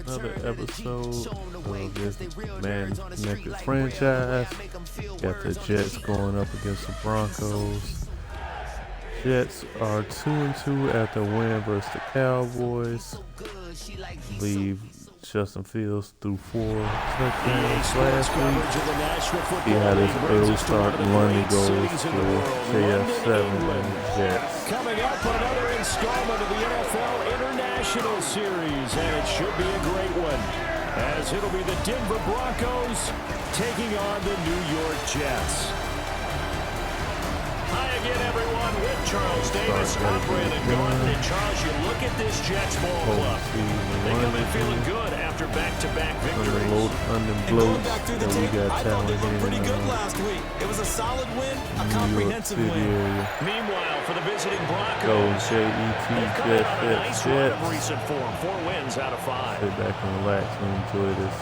Another episode of this Man Connected franchise. Got the Jets going up against the Broncos. Jets are 2-2 after a win versus the Cowboys. I believe Justin Fields threw 4 touchdowns last week. See how this early start in London goes for KF7 and the Jets. Coming up, another installment of the NFL International Series, and it should be a great one, as it'll be the Denver Broncos taking on the New York Jets. Hi again, everyone, with Charles Davis, I'm Brandon Gordon. And Charles, you look at this Jets ball club. They come in feeling good after back-to-back victories. And going back through the tape, I thought they were pretty good last week. It was a solid win, a comprehensive win. Meanwhile, for the visiting Broncos, they've come out on a nice run of recent form. 4 wins out of 5. Sit back and relax and enjoy this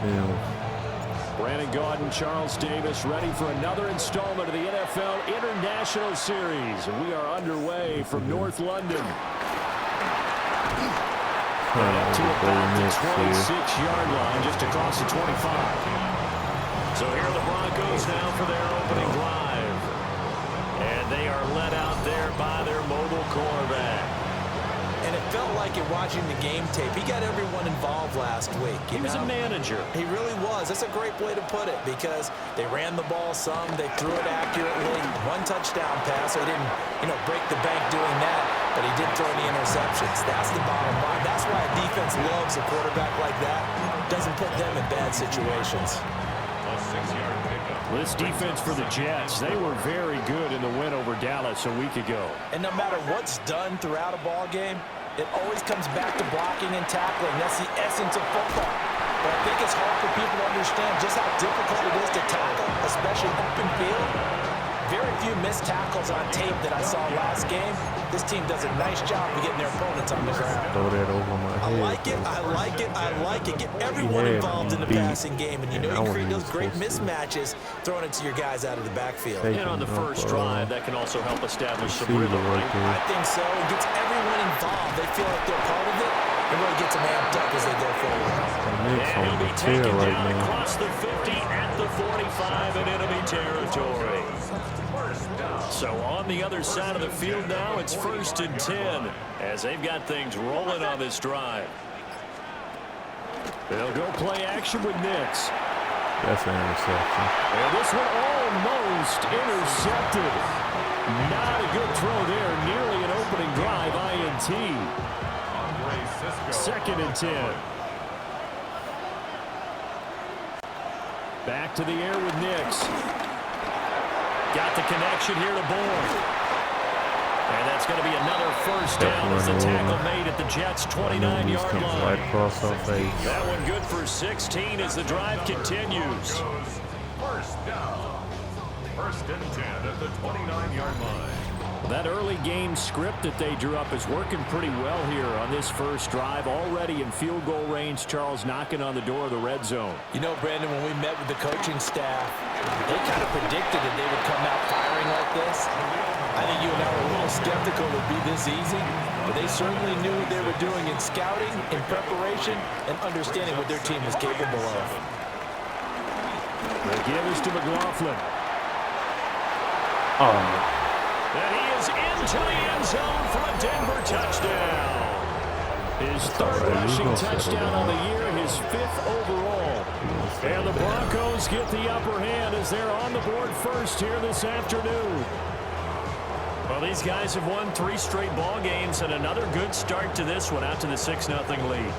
film. Brandon Gaudin, Charles Davis, ready for another installment of the NFL International Series. And we are underway from North London. Up to about the 26-yard line, just across the 25. So here are the Broncos now for their opening drive. And they are led out there by their mobile quarterback. And it felt like it watching the game tape. He got everyone involved last week. He was a manager. He really was. That's a great way to put it because they ran the ball some. They threw it accurately. 1 touchdown pass. So he didn't, break the bank doing that, but he did throw the interceptions. That's the bottom line. That's why a defense loves a quarterback like that. Doesn't put them in bad situations. This defense for the Jets, they were very good in the win over Dallas a week ago. And no matter what's done throughout a ball game, it always comes back to blocking and tackling. That's the essence of football. But I think it's hard for people to understand just how difficult it is to tackle, especially open field. Very few missed tackles on tape that I saw last game. This team does a nice job of getting their opponents on the ground. Throw that over my head. I like it. Get everyone involved in the passing game. And you create those great mismatches throwing it to your guys out of the backfield. And on the first drive, that can also help establish some rhythm, right? I think so. It gets everyone involved. They feel like they're part of it. It really gets them amped up as they go forward. And he'll be taken down across the 50 at the 45 in enemy territory. So on the other side of the field now, it's 1st and 10 as they've got things rolling on this drive. They'll go play action with Nix. That's an interception. And this one almost intercepted. Not a good throw there. Nearly an opening drive, INT. 2nd and 10. Back to the air with Nix. Got the connection here to Bourne. And that's going to be another first down as the tackle made at the Jets' 29-yard line. Right across our face. That one good for 16 as the drive continues. First down. 1st and 10 at the 29-yard line. That early game script that they drew up is working pretty well here on this first drive. Already in field goal range, Charles knocking on the door of the red zone. Brandon, when we met with the coaching staff, they kind of predicted that they would come out firing like this. I think you and I were a little skeptical it would be this easy, but they certainly knew what they were doing in scouting, in preparation, and understanding what their team was capable of. The give is to McLaughlin. And he is into the end zone for a Denver touchdown. His 3rd rushing touchdown on the year, his 5th overall. And the Broncos get the upper hand as they're on the board first here this afternoon. Well, these guys have won 3 straight ball games and another good start to this one out to the 6-0 lead.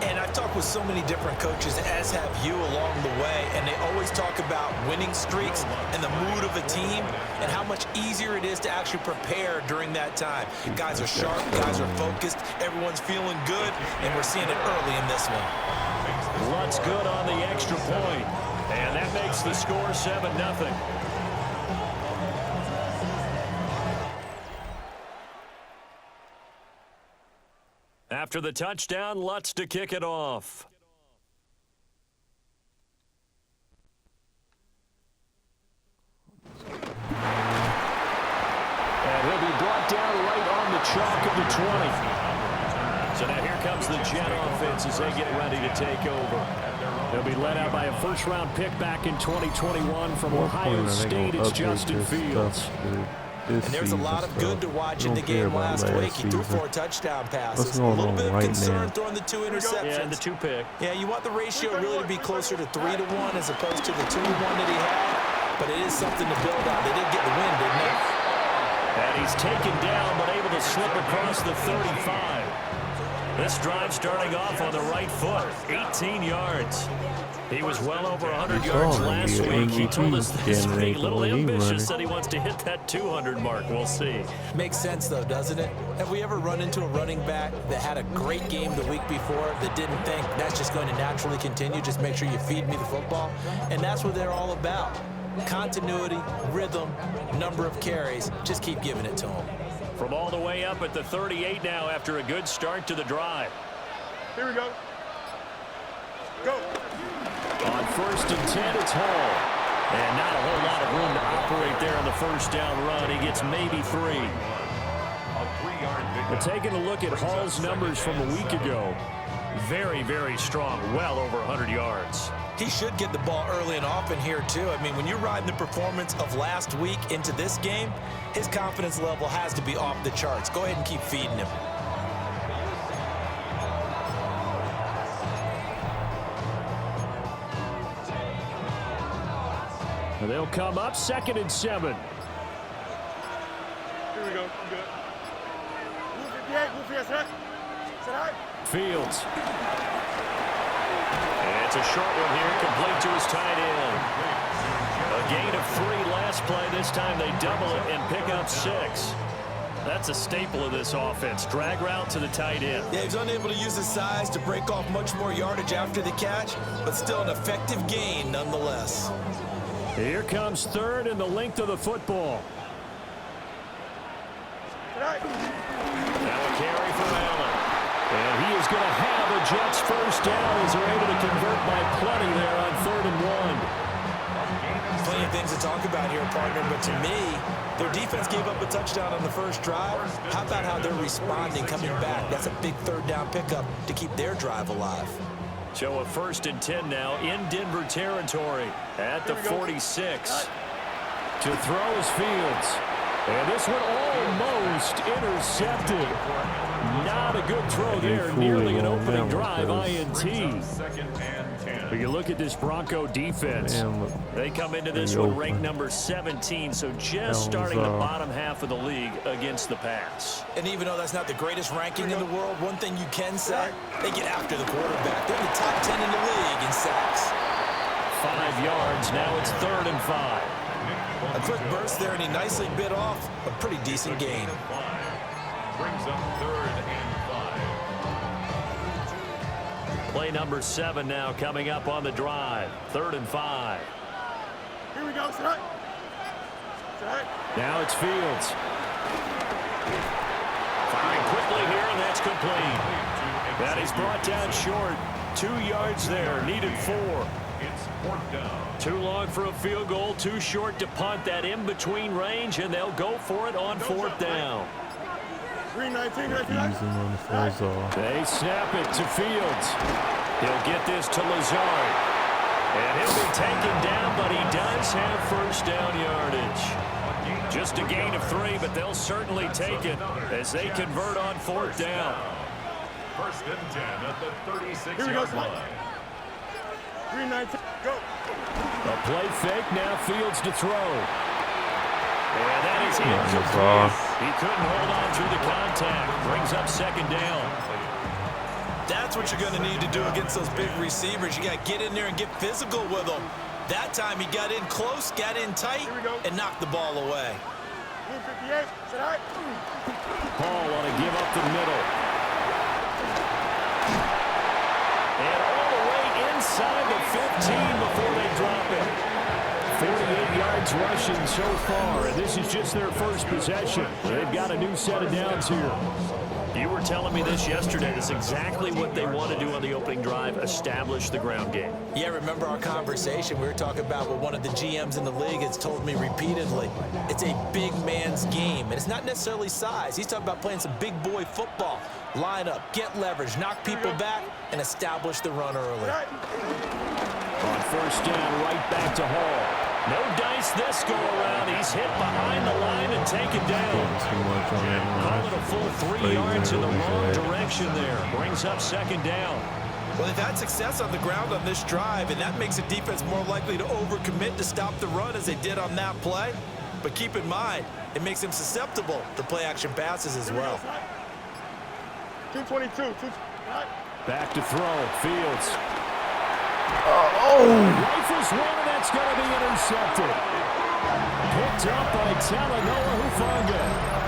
And I've talked with so many different coaches, as have you along the way, and they always talk about winning streaks and the mood of a team and how much easier it is to actually prepare during that time. Guys are sharp, guys are focused, everyone's feeling good, and we're seeing it early in this one. Lutz good on the extra point, and that makes the score 7-0. After the touchdown, Lutz to kick it off. And he'll be brought down right on the chalk of the 20. So now here comes the Jet offense as they get ready to take over. They'll be led out by a first-round pick back in 2021 from Ohio State. It's Justin Fields. And there's a lot of good to watch in the game last week. He threw 4 touchdown passes. A little bit of concern throwing the 2 interceptions. Yeah, the 2 pick. Yeah, you want the ratio really to be closer to 3-1 as opposed to the 2-1 that he had. But it is something to build on. They did get the win, didn't they? And he's taken down, but able to slip across the 35. This drive starting off on the right foot, 18 yards. He was well over 100 yards last week. He told us this week, a little ambitious, that he wants to hit that 200 mark. We'll see. Makes sense, though, doesn't it? Have we ever run into a running back that had a great game the week before that didn't think that's just going to naturally continue? Just make sure you feed me the football. And that's what they're all about. Continuity, rhythm, number of carries. Just keep giving it to them. From all the way up at the 38 now after a good start to the drive. Here we go. Go. On 1st and 10, it's Hall. And not a whole lot of room to operate there on the first down run. He gets maybe 3. But taking a look at Hall's numbers from a week ago, very, very strong, well over 100 yards. He should get the ball early and often here, too. I mean, when you're riding the performance of last week into this game, his confidence level has to be off the charts. Go ahead and keep feeding him. And they'll come up 2nd and 7. Here we go. Good. Move 58. Move 58. Sit high. Fields. And it's a short one here, complete to his tight end. A gain of 3 last play. This time they double it and pick up 6. That's a staple of this offense. Drag route to the tight end. Yeah, he's unable to use his size to break off much more yardage after the catch, but still an effective gain nonetheless. Here comes 3rd and the length of the football. Right. Now a carry from Allen. And he is going to have a Jets first down as they're able to convert by plenty there on 3rd and 1. Plenty of things to talk about here, partner, but to me, their defense gave up a touchdown on the first drive. How about how they're responding, coming back? That's a big 3rd down pickup to keep their drive alive. So a 1st and 10 now in Denver territory at the 46. To throw is Fields. And this one almost intercepted. Not a good throw there. Nearly an opening drive INT. We can look at this Bronco defense. They come into this one ranked number 17, so just starting the bottom half of the league against the pass. And even though that's not the greatest ranking in the world, one thing you can say, they get after the quarterback. They're in the top 10 in the league in sacks. 5 yards. Now it's 3rd and 5. A quick burst there, and he nicely bit off a pretty decent gain. Brings up 3rd and 5. Play number 7 now coming up on the drive. 3rd and 5. Here we go. Sit high. Sit high. Now it's Fields. Firing quickly here, and that's complete. That is brought down short. 2 yards there. Needed 4. It's 4th down. Too long for a field goal. Too short to punt. That in-between range, and they'll go for it on 4th down. 319. Easing on the falls off. They snap it to Fields. He'll get this to Lazard. And he'll be taken down, but he does have first down yardage. Just a gain of 3, but they'll certainly take it as they convert on 4th down. 1st and 10 at the 36-yard line. 319. Go. A play fake, now Fields to throw. And that is incomplete. He couldn't hold on through the contact. Brings up 2nd down. That's what you're going to need to do against those big receivers. You got to get in there and get physical with them. That time he got in close, got in tight, and knocked the ball away. 58. Sit high. Paul want to give up the middle. And all the way inside the 15 before they drop it. 48 yards yards rushing so far, and this is just their first possession. They've got a new set of downs here. You were telling me this yesterday. That's exactly what they want to do on the opening drive, establish the ground game. Yeah, remember our conversation? We were talking about what one of the GMs in the league has told me repeatedly. It's a big man's game, and it's not necessarily size. He's talking about playing some big boy football. Line up, get leverage, knock people back, and establish the run early. On first down, right back to Hall. No dice this go around. He's hit behind the line and taken down. Too much on that line. Call it a full 3 yards in the wrong direction there. Brings up second down. Well, they've had success on the ground on this drive, and that makes the defense more likely to overcommit to stop the run as they did on that play. But keep in mind, it makes them susceptible to play-action passes as well. 222. Back to throw. Fields. Rifles one, and that's going to be intercepted. Picked up by Talanoa Hufanga.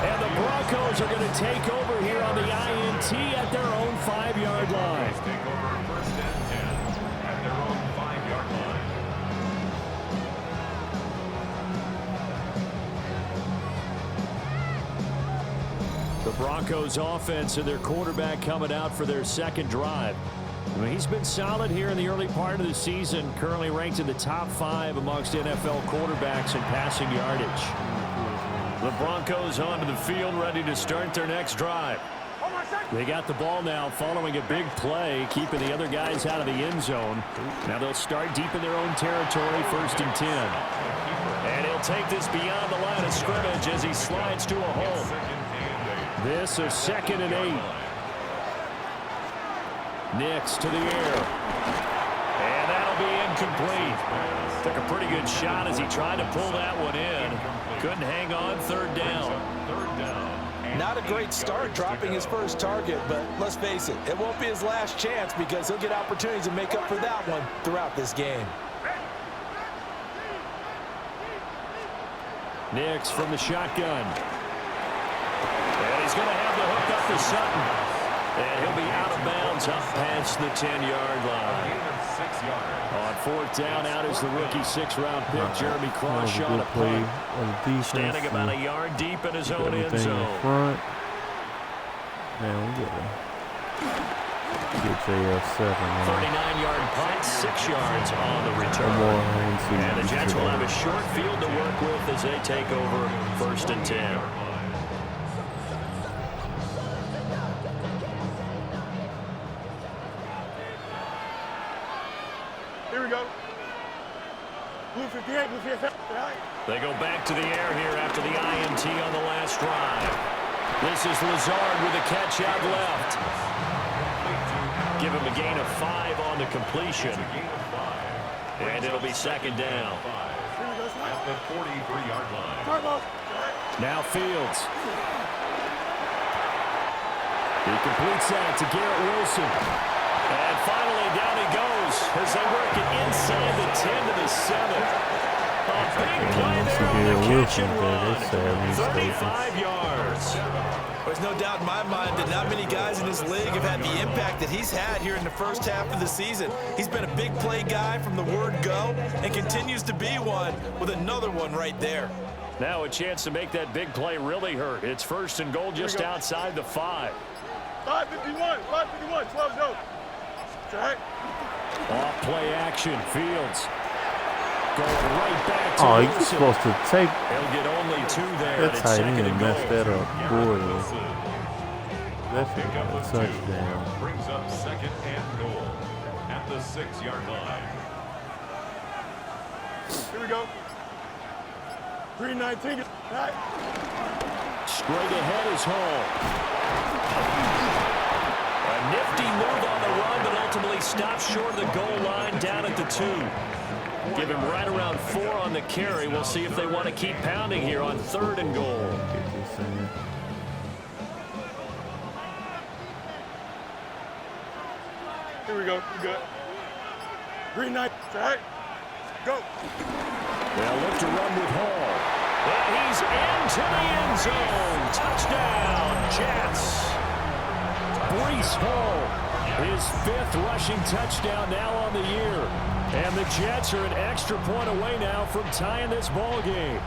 And the Broncos are going to take over here on the INT at their own 5-yard line. Take over first and 10 at their own 5-yard line. The Broncos offense and their quarterback coming out for their second drive. Well, he's been solid here in the early part of the season, currently ranked in the top 5 amongst NFL quarterbacks in passing yardage. The Broncos onto the field, ready to start their next drive. They got the ball now following a big play, keeping the other guys out of the end zone. Now they'll start deep in their own territory, first and 10. And he'll take this beyond the line of scrimmage as he slides to a hole. This is 2nd and 8. Nix to the air. And that'll be incomplete. Took a pretty good shot as he tried to pull that one in. Couldn't hang on, third down. Not a great start dropping his first target, but let's face it, it won't be his last chance because he'll get opportunities to make up for that one throughout this game. Nix from the shotgun. And he's going to have the hook up to Sutton. And he'll be out of bounds up past the 10-yard line. On fourth down, out is the rookie 6th-round pick, Jeremy Crawshaw, on a punt. Standing about a yard deep in his own end zone. Front. Now we get JF7. 39-yard punt, 6 yards on the return. And the Jets will have a short field to work with as they take over first and 10. Here we go. Blue 58, blue 58. They go back to the air here after the INT on the last drive. This is Lazard with a catch out left. Give him a gain of 5 on the completion. And it'll be second down. At the 43-yard line. Now Fields. He completes that to Garrett Wilson. And finally, down he goes as they work it inside the 10 to the 7. A big play there on the catch and run. 35 yards. There's no doubt in my mind that not many guys in this league have had the impact that he's had here in the first half of the season. He's been a big play guy from the word go and continues to be one with another one right there. Now a chance to make that big play really hurt. It's first and goal just outside the 5. 551, 12 go. Off play action, Fields. Going right back to Wilson. Wilson. He's supposed to take. He'll get only 2 there. That's how he didn't mess that up. Boy, that's a touchdown. Brings up 2nd and goal at the 6-yard line. Here we go. 319. Straight ahead is Hall. A nifty move on the run, but ultimately stops short of the goal line down at the 2. Give him right around 4 on the carry. We'll see if they want to keep pounding here on 3rd and goal. Here we go. We good. 319. Go. They'll look to run with Hall. And he's into the end zone. Touchdown, Jets. Breece Hall, his 5th rushing touchdown now on the year. And the Jets are an extra point away now from tying this ball game.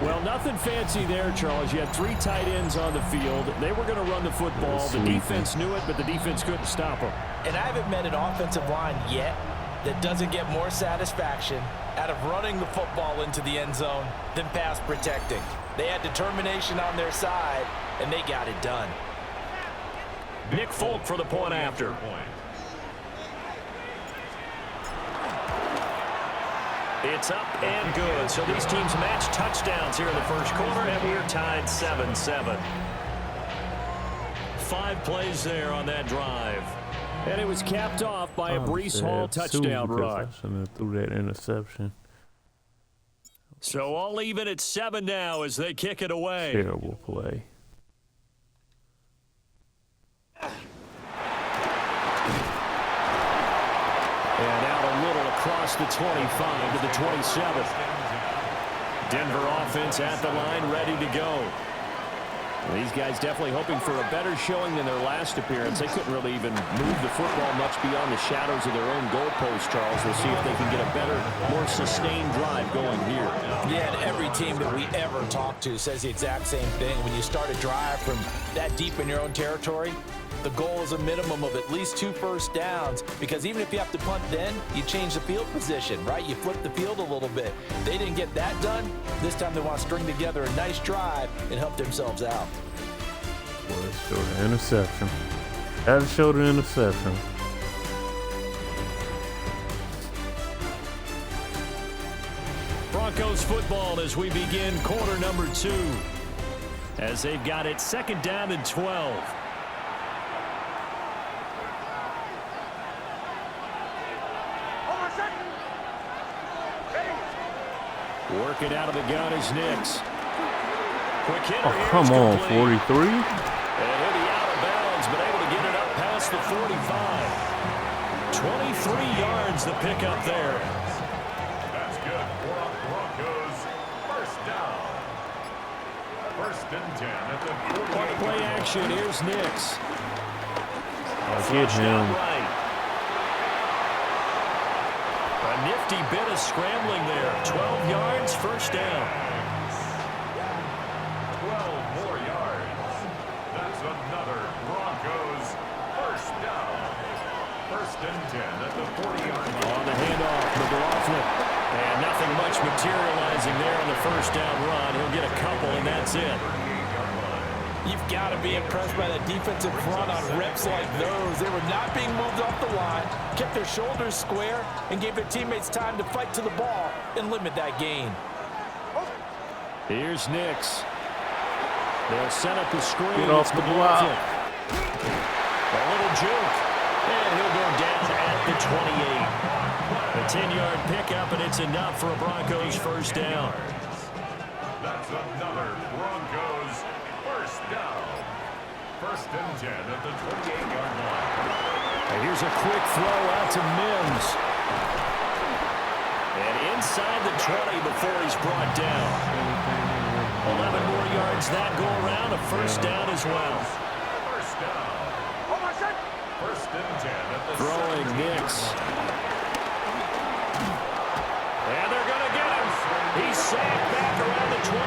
Well, nothing fancy there, Charles. You had 3 tight ends on the field. They were going to run the football. The defense knew it, but the defense couldn't stop them. And I haven't met an offensive line yet that doesn't get more satisfaction out of running the football into the end zone than pass protecting. They had determination on their side, and they got it done. Nick Folk for the point after. It's up and good. So these teams match touchdowns here in the first quarter, and we're tied 7-7. 5 plays there on that drive. And it was capped off by a Breece Hall touchdown run. I shouldn't have threw that interception. So all even at 7 now as they kick it away. Terrible play. And out a little across the 25 to the 27. Denver offense at the line, ready to go. These guys definitely hoping for a better showing than their last appearance. They couldn't really even move the football much beyond the shadows of their own goalpost, Charles. We'll see if they can get a better, more sustained drive going here. Yeah, and every team that we ever talk to says the exact same thing. When you start a drive from that deep in your own territory, the goal is a minimum of at least 2 first downs, because even if you have to punt then, you change the field position, right? You flip the field a little bit. They didn't get that done. This time they want to string together a nice drive and help themselves out. Well, let's show the interception. Had to show the interception. Broncos football as we begin quarter number 2. As they've got it 2nd down and 12. Working out of the gun is Nix. Quick hitter. Oh, come on, 43. And he'll be out of bounds, but able to get it up past the 45. 23 yards the pickup there. That's good for the Broncos. First down. 1st and 10 at the 40. On play action, here's Nix. I'll get him. Right. A nifty bit of scrambling there. 12 yards, 1st down. 12 more yards. That's another Broncos first down. 1st and 10 at the 40-yard line. On the handoff, McLaughlin. And nothing much materializing there on the 1st down run. He'll get a couple, and that's it. You've got to be impressed by that defensive front on reps like those. They were not being moved off the line, kept their shoulders square, and gave their teammates time to fight to the ball and limit that gain. Here's Nix. They'll set up the screen. Get off the block. A little juke. And he'll go down at the 28. A 10-yard pickup, and it's enough for a Broncos first down. That's another Broncos first down. 1st and 10 at the 28-yard line. And here's a quick throw out to Mims. And inside the 20 before he's brought down. 11 more yards that go around, a first down as well. First down. 1st and 10 at the Throwing Nix. And they're going to get him. He's sacked back around the 28.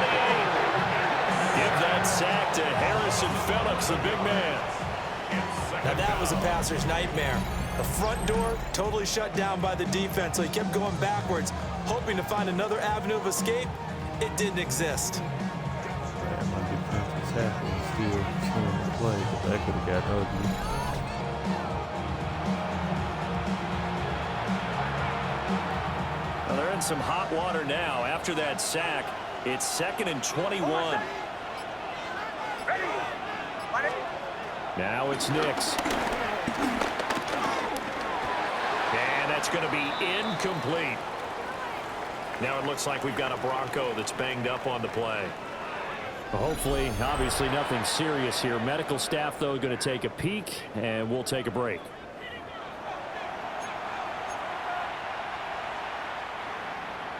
Give that sack to Harrison Phillips, the big man. Now that was a passer's nightmare. The front door totally shut down by the defense, so he kept going backwards, hoping to find another avenue of escape. It didn't exist. Yeah, my defensive tackle is still the play, but that could have got ugly. Well, they're in some hot water now. After that sack, it's 2nd and 21. Now it's Nix. And that's going to be incomplete. Now it looks like we've got a Bronco that's banged up on the play. Well, hopefully, obviously nothing serious here. Medical staff, though, going to take a peek, and we'll take a break.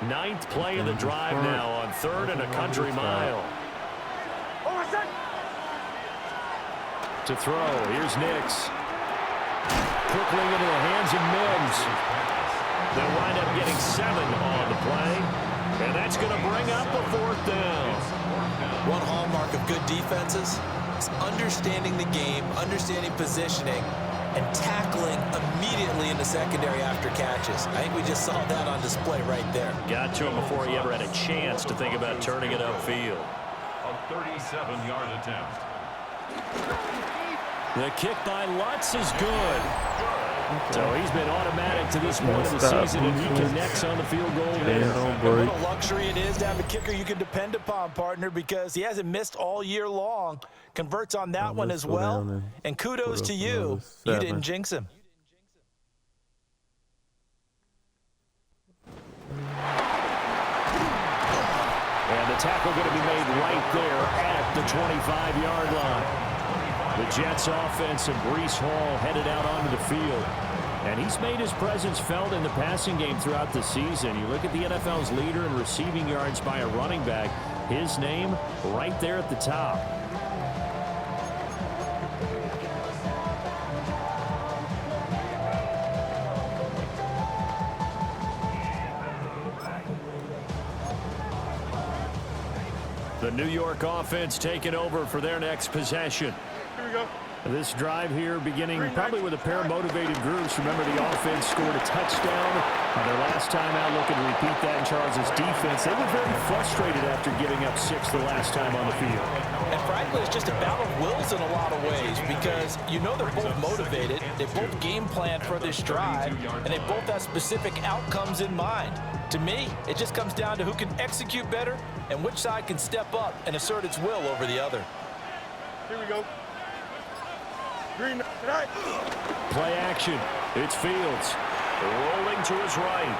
Ninth play of the drive now on 3rd and a country mile. To throw, here's Nix. Quickly into the hands of Mims. They'll wind up getting 7 on the play. And that's going to bring up a 4th down. One hallmark of good defenses is understanding the game, understanding positioning, and tackling immediately in the secondary after catches. I think we just saw that on display right there. Got to him before he ever had a chance to think about turning it upfield. A 37-yard attempt. The kick by Lutz is good. So he's been automatic to this point of the season, and he connects on the field goal there. And what a luxury it is to have a kicker you can depend upon, partner, because he hasn't missed all year long. Converts on that one as well. And kudos to you. You didn't jinx him. And the tackle going to be made right there at the 25-yard line. The Jets offense and Breece Hall headed out onto the field. And he's made his presence felt in the passing game throughout the season. You look at the NFL's leader in receiving yards by a running back. His name right there at the top. The New York offense taking over for their next possession. Here we go. This drive here beginning probably with a pair of motivated groups. Remember, the offense scored a touchdown their last time out, looking to repeat that in Charles' defense. They were very frustrated after giving up 6 the last time on the field. And frankly, it's just a battle of wills in a lot of ways because you know they're both motivated, they both game plan for this drive, and they both have specific outcomes in mind. To me, it just comes down to who can execute better and which side can step up and assert its will over the other. Here we go. Green, right. Play action. It's Fields. Rolling to his right.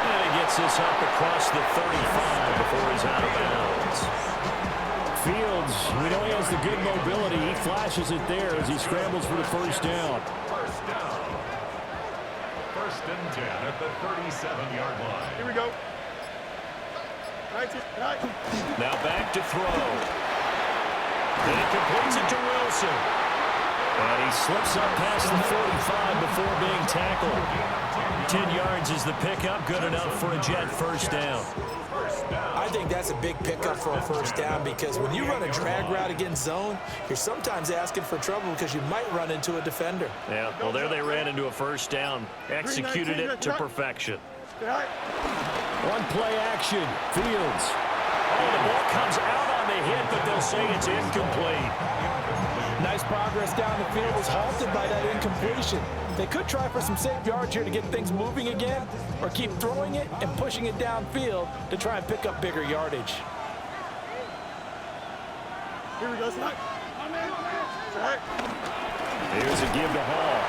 And he gets this up across the 35 before he's out of bounds. Fields, we know he has the good mobility. He flashes it there as he scrambles for the first down. First down. 1st and 10 at the 37-yard line. Here we go. Right. Now back to throw. And he completes it to Wilson. And he slips up past the 45 before being tackled. 10 yards is the pickup. Good enough for a Jet first down. I think that's a big pickup for a first down because when you run a drag route against zone, you're sometimes asking for trouble because you might run into a defender. Yeah, well, there they ran into a first down. Executed it to perfection. One play action. Fields. Oh, the ball comes out on the hit, but they'll say it's incomplete. Nice progress down the field was halted by that incompletion. They could try for some safe yards here to get things moving again, or keep throwing it and pushing it downfield to try and pick up bigger yardage. Here we go, Snap. Here's a give to Hall.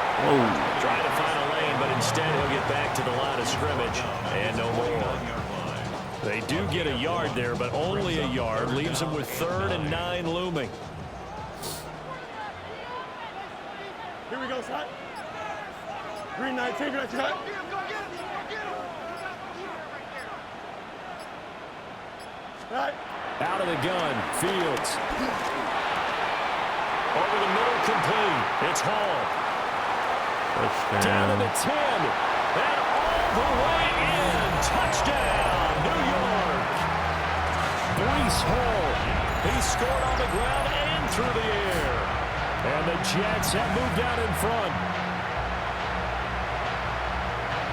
Trying to find a lane, but instead he'll get back to the line of scrimmage, and no more. They do get a yard there, but only a yard. Leaves them with 3rd and 9 looming. Here we go, Snap. Green 19, right, Snap. Right. Out of the gun, Fields. Over the middle, complete. It's Hall. Down to the 10. And all the way in. Touchdown, New York. Breece Hall. He scored on the ground and through the air. And the Jets have moved out in front.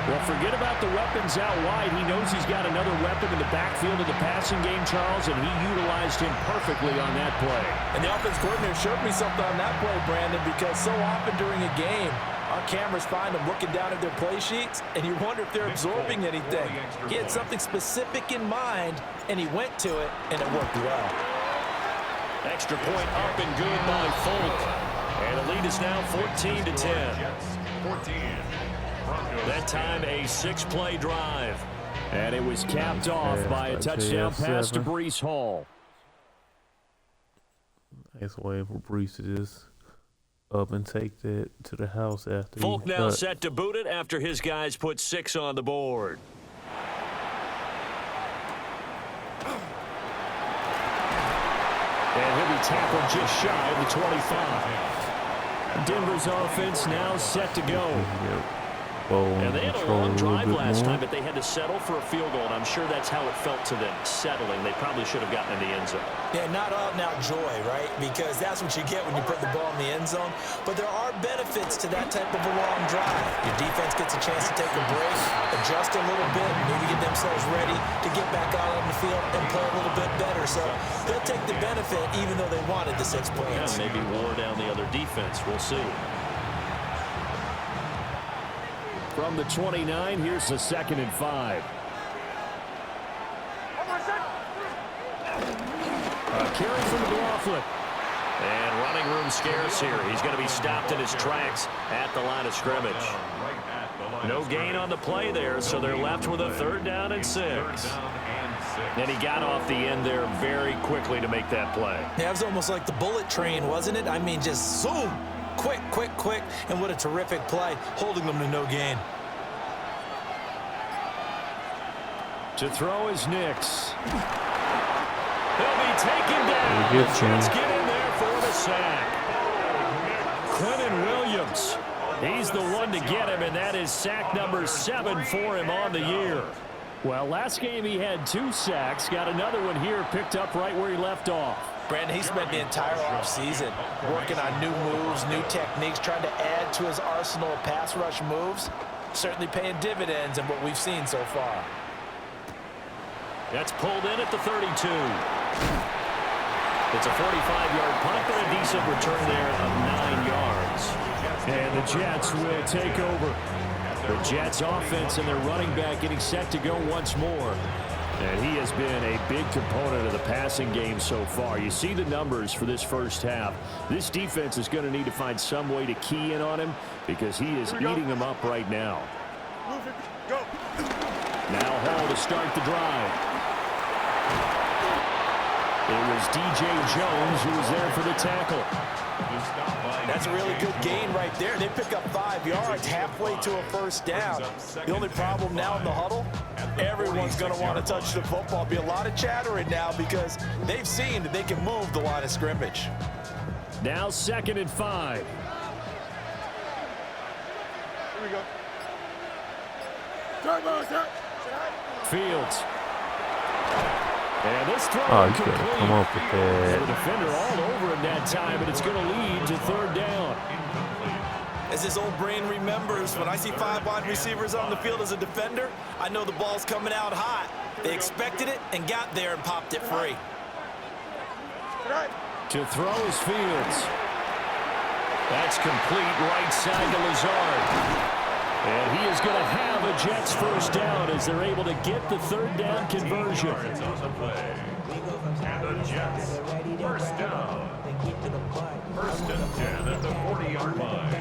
Well, forget about the weapons out wide. He knows he's got another weapon in the backfield of the passing game, Charles, and he utilized him perfectly on that play. And the offense coordinator showed me something on that play, Brandon, because so often during a game, our cameras find them looking down at their play sheets, and you wonder if they're absorbing anything. He had something specific in mind, and he went to it, and it worked well. Extra point up and good by Folk. And the lead is now 14-10. 14. That time a 6-play drive. And it was capped off by a touchdown pass to Breece Hall. Nice way for Breece to just up and take that to the house after. Folk now set to boot it after his guys put 6 on the board. And he'll be tackled just shy of the 25. Denver's offense now set to go. ball And and they had a control a long little drive bit last more. time, but they had to settle for a field goal, and I'm sure that's how it felt to them, settling. They probably should have gotten in the end zone. Yeah, not out and out joy, right? Because that's what you get when you put the ball in the end zone. But there are benefits to that type of a long drive. Your defense gets a chance to take a break, adjust a little bit, maybe get themselves ready to get back out on the field and play a little bit better. So they'll take the benefit even though they wanted the 6 points. Yeah, maybe wore down the other defense. We'll see. From the 29, here's the 2nd and 5. A carry from McLaughlin. And running room scarce here. He's going to be stopped in his tracks at the line of scrimmage. No gain on the play there, so they're left with a 3rd down and 6. And he got off the end there very quickly to make that play. Yeah, it was almost like the bullet train, wasn't it? I mean, just zoom. Quick, quick, quick. And what a terrific play, holding them to no gain. To throw is Nix. He'll be taken down. He The gets Jets him. get in there for the sack. Quentin Williams. He's the one to get him, and that is sack number 7 for him on the year. Well, last game he had 2 sacks. Got another one here picked up right where he left off. Brandon, he spent the entire offseason working on new moves, new techniques, trying to add to his arsenal of pass rush moves. Certainly paying dividends in what we've seen so far. That's pulled in at the 32. It's a 45-yard punt, but a decent return there of 9 yards. And the Jets will take over. The Jets offense and their running back getting set to go once more. And he has been a big component of the passing game so far. You see the numbers for this first half. This defense is going to need to find some way to key in on him because he is eating them up right now. Go. Now Hall to start the drive. It was D.J. Jones who was there for the tackle. That's a really good gain right there. They pick up 5 yards halfway to a 1st down. The only problem now in the huddle, everyone's going to want to touch the football. Be a lot of chattering now because they've seen that they can move the line of scrimmage. Now 2nd and 5. Here we go. Fields. And this throw Oh, you complete. gotta come up with that. The defender all over him that time, and it's going to lead to 3rd down. As this old brain remembers, when I see 5 wide receivers on the field as a defender, I know the ball's coming out hot. They expected it and got there and popped it free. To throw is Fields. That's complete right side to Lazard. And he is going to have a Jets 1st down as they're able to get the 3rd down conversion. And the Jets, 1st down. 1st and 10 at the 40-yard line.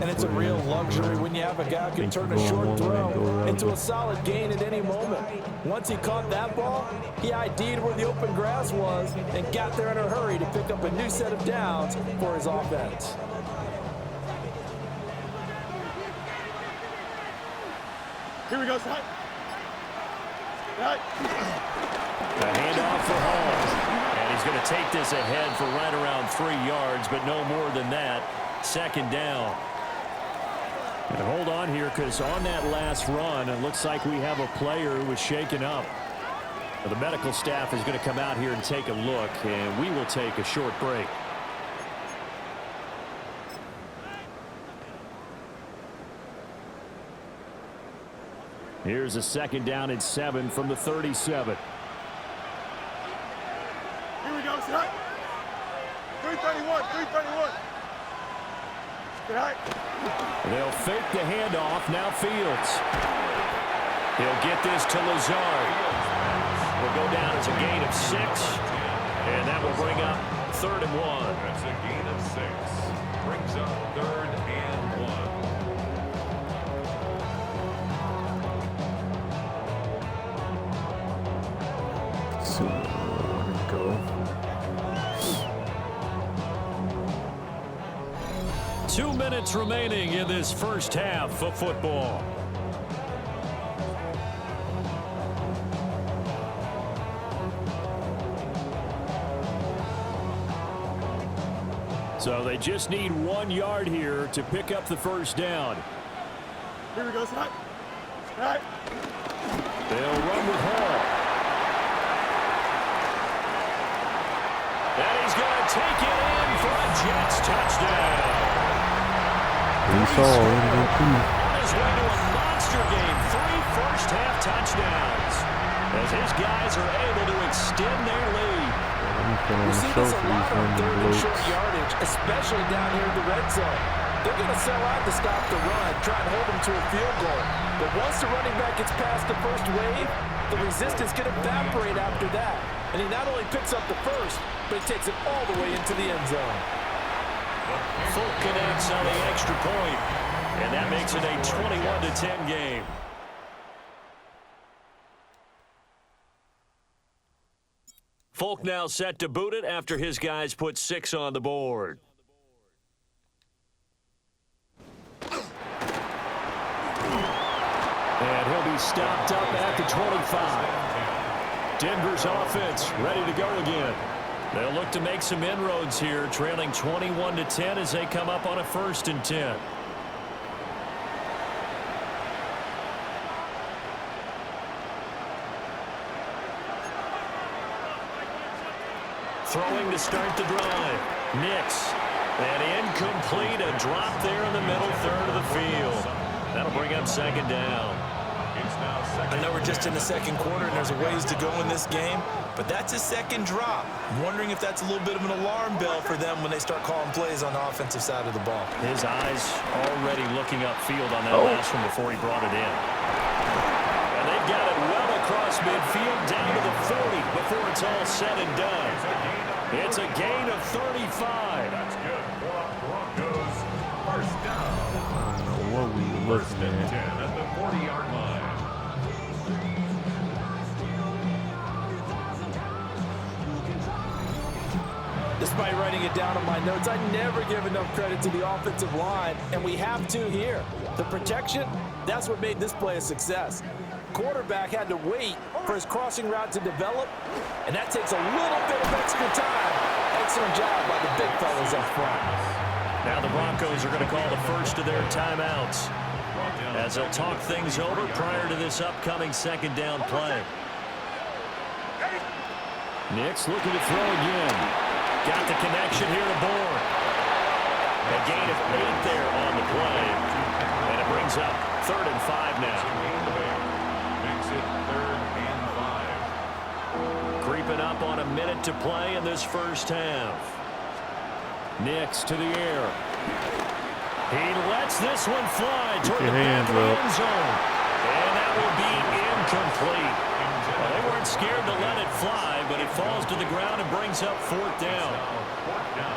And it's a real luxury when you have a guy who can turn a short throw into a solid gain at any moment. Once he caught that ball, he ID'd where the open grass was and got there in a hurry to pick up a new set of downs for his offense. Here we go, son. Right. The handoff for Hall. And he's going to take this ahead for right around 3 yards, but no more than that. 2nd down. And hold on here, because on that last run, it looks like we have a player who was shaken up. The medical staff is going to come out here and take a look, and we will take a short break. Here's a 2nd down and 7 from the 37. Here we go, son. 331, 331. Good height. They'll fake the handoff. Now Fields. He'll get this to Lazard. Will go down as a gain of 6. And that will bring up 3rd and 1. That's a gain of 6. Brings up 3rd and 1. So, there we go. 2 minutes remaining in this first half of football. So they just need 1 yard here to pick up the first down. Here we go, Scott. All right. They'll run with Hall. And he's going to take it in for a Jets touchdown. We saw MVP. On his way to a monster game, 3 first-half touchdowns. As his guys are able to extend their lead. We see this a lot on third and short yardage, especially down here in the red zone. They're going to sell out to stop the run, try and hold them to a field goal. But once the running back gets past the first wave, the resistance can evaporate after that. And he not only picks up the first, but he takes it all the way into the end zone. Folk connects on the extra point, and that makes it a 21-10 game. Folk now set to boot it after his guys put 6 on the board. And he'll be stopped up at the 25. Denver's offense ready to go again. They'll look to make some inroads here, trailing 21-10 as they come up on a 1st and 10. Throwing to start the drive. Nix. And incomplete. A drop there in the middle third of the field. That'll bring up 2nd down. I know we're just in the 2nd quarter and there's a ways to go in this game, but that's a 2nd drop. I'm wondering if that's a little bit of an alarm bell for them when they start calling plays on the offensive side of the ball. His eyes already looking upfield on that last one before he brought it in. And they've got it well across midfield down to the 40 before it's all said and done. It's a gain of 35. That's good for Broncos. First down. I don't know what we were looking at. 10 at the 40-yard line. Despite writing it down on my notes, I never give enough credit to the offensive line, and we have to here. The protection, that's what made this play a success. Quarterback had to wait for his crossing route to develop, and that takes a little bit of extra time. Excellent job by the big fellas up front. Now the Broncos are going to call the first of their timeouts as they'll talk things over prior to this upcoming 2nd down play. Nix looking to throw again. Got the connection here to Bourne. A gain of 8 there on the play. And it brings up 3rd and 5 now. Makes it 3rd and 5. Creeping up on a minute to play in this first half. Nix to the air. He lets this one fly toward the back of the end zone. And that will be incomplete. Well, they weren't scared to let it fly, but it falls to the ground and brings up 4th down.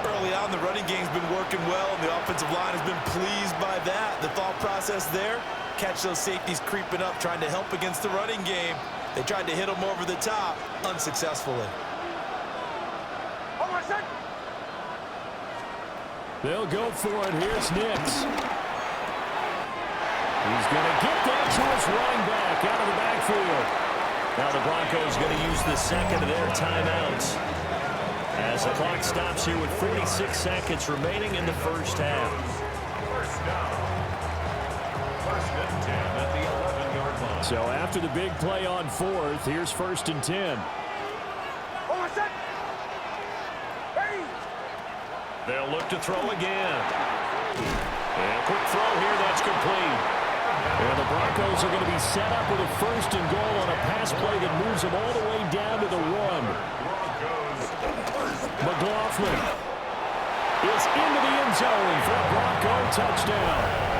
Early on, the running game's been working well, and the offensive line has been pleased by that. The thought process there, catch those safeties creeping up, trying to help against the running game. They tried to hit them over the top, unsuccessfully. They'll go for it. Here's Nix. He's going to get that to his running back out of the backfield. Now the Broncos going to use the 2nd of their timeouts as the clock stops here with 46 seconds remaining in the first half. First down. 1st and 10 at the 11-yard line. So after the big play on 4th, here's 1st and 10. They'll look to throw again. And a quick throw here, that's complete. And the Broncos are going to be set up with a 1st and goal on a pass play that moves them all the way down to the 1. McLaughlin is into the end zone for a Bronco touchdown.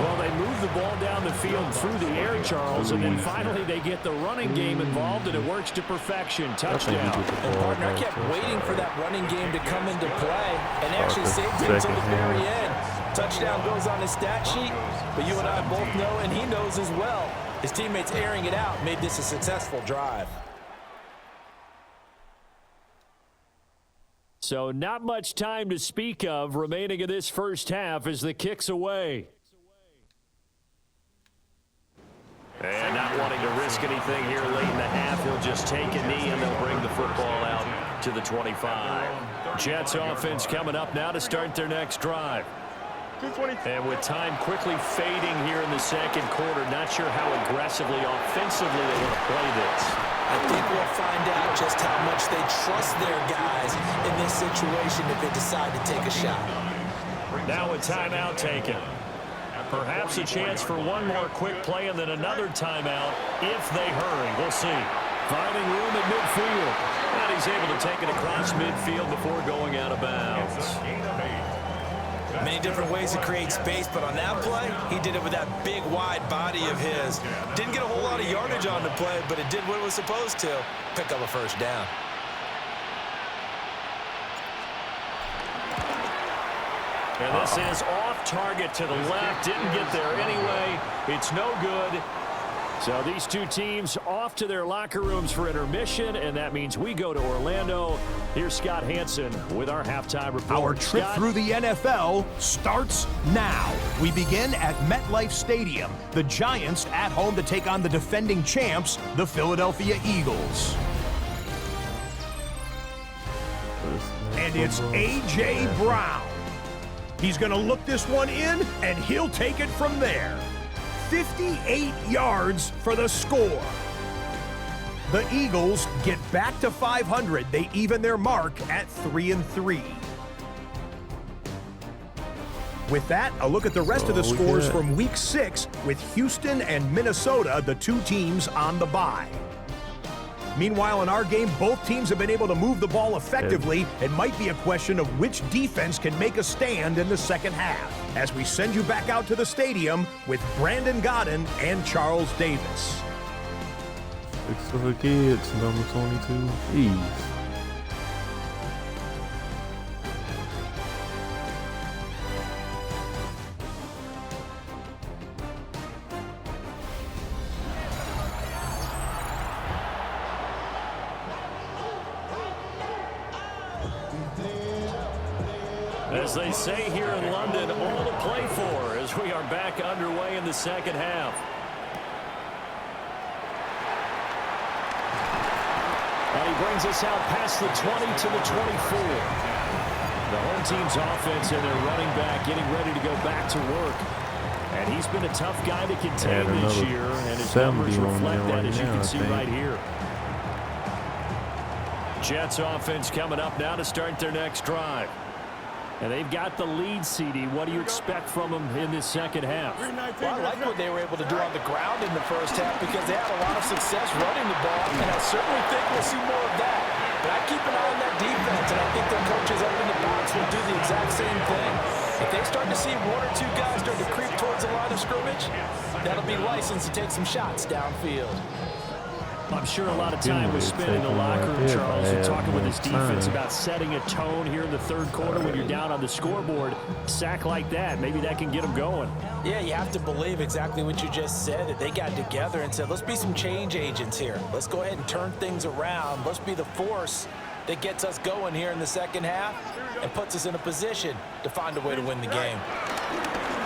Well, they move the ball down the field through the air, Charles, and then finally they get the running game involved, and it works to perfection. Touchdown. And partner, I kept waiting for that running game to come into play, and actually saved him until the very end. Touchdown goes on his stat sheet, but you and I both know, and he knows as well, his teammates airing it out made this a successful drive. So not much time to speak of remaining in this first half as the kick's away. And not wanting to risk anything here late in the half, he'll just take a knee and they'll bring the football out. to the 25. Jets offense coming up now to start their next drive. And with time quickly fading here in the second quarter, not sure how aggressively, offensively they want to play this. I think we'll find out just how much they trust their guys in this situation if they decide to take a shot. Now a timeout taken. Perhaps a chance for one more quick play and then another timeout if they hurry. We'll see. Finding room at midfield. And he's able to take it across midfield before going out of bounds. Many different ways to create space, but on that play, he did it with that big, wide body of his. Didn't get a whole lot of yardage on the play, but it did what it was supposed to. Pick up a first down. And this is off target to the left. Didn't get there anyway. It's no good. So these two teams off to their locker rooms for intermission, and that means we go to Orlando. Here's Scott Hansen with our halftime report. Our trip through the NFL starts now. We begin at MetLife Stadium. The Giants at home to take on the defending champs, the Philadelphia Eagles. And it's A.J. Brown. He's going to look this one in, and he'll take it from there. 58 yards for the score. The Eagles get back to 500. They even their mark at 3-3. With that, a look at the rest of the scores from Week 6 with Houston and Minnesota, the two teams on the bye. Meanwhile, in our game, both teams have been able to move the ball effectively. It might be a question of which defense can make a stand in the second half. As we send you back out to the stadium with Brandon Godden and Charles Davis. Six for the kids, number 22, Ease. As they say here in London, all to play for as we are back underway in the second half. And he brings us out past the 20 to the 24. The home team's offense and their running back getting ready to go back to work. And he's been a tough guy to contain this year, and his numbers reflect that, as you can see right here. Jets offense coming up now to start their next drive. And they've got the lead, CD. What do you expect from them in this second half? Well, I like what they were able to do on the ground in the first half because they had a lot of success running the ball, and I certainly think we'll see more of that. But I keep an eye on that defense, and I think their coaches up in the box will do the exact same thing. If they start to see one or two guys start to creep towards the line of scrimmage, that'll be license to take some shots downfield. I'm sure a lot of time was spent in the locker room, Charles, and talking with his defense about setting a tone here in the third quarter when you're down on the scoreboard. Sack like that, maybe that can get them going. Yeah, you have to believe exactly what you just said, that they got together and said, let's be some change agents here. Let's go ahead and turn things around. Let's be the force that gets us going here in the second half and puts us in a position to find a way to win the game.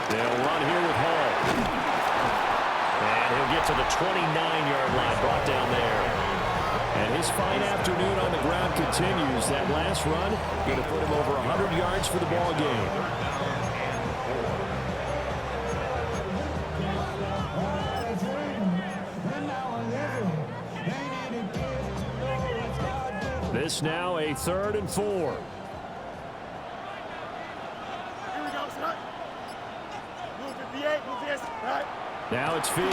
They'll run here with Hall. And he'll get to the 29-yard line, brought down there. And his fine afternoon on the ground continues. That last run going to put him over 100 yards for the ball game. This now a 3rd and 4. Here we go, son. Move 58, move this, right? Now it's Fields.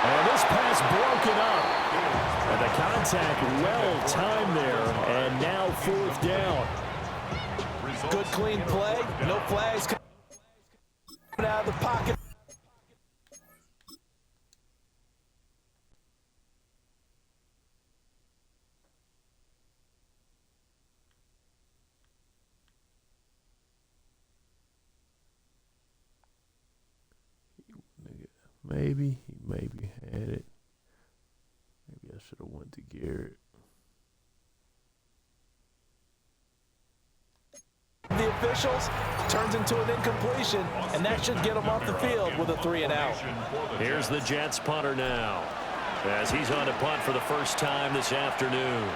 And this pass broken up. And the contact well timed there. And now 4th down. Good clean play. No flags coming out of the pocket. Maybe he had it. Maybe I should have went to Garrett. The officials turns into an incompletion, and that should get them off the field with a 3-and-out. Here's the Jets punter now. as he's on to punt for the first time this afternoon.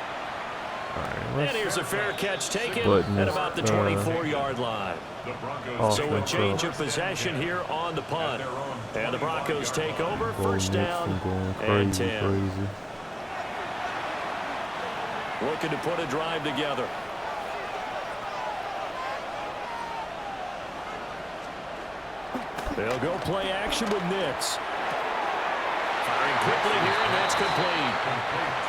And here's a fair catch taken at about the 24-yard line. So a change of possession here on the punt. And the Broncos take over, first down and 10. Looking to put a drive together. They'll go play action with Nix. Firing quickly here, and that's complete.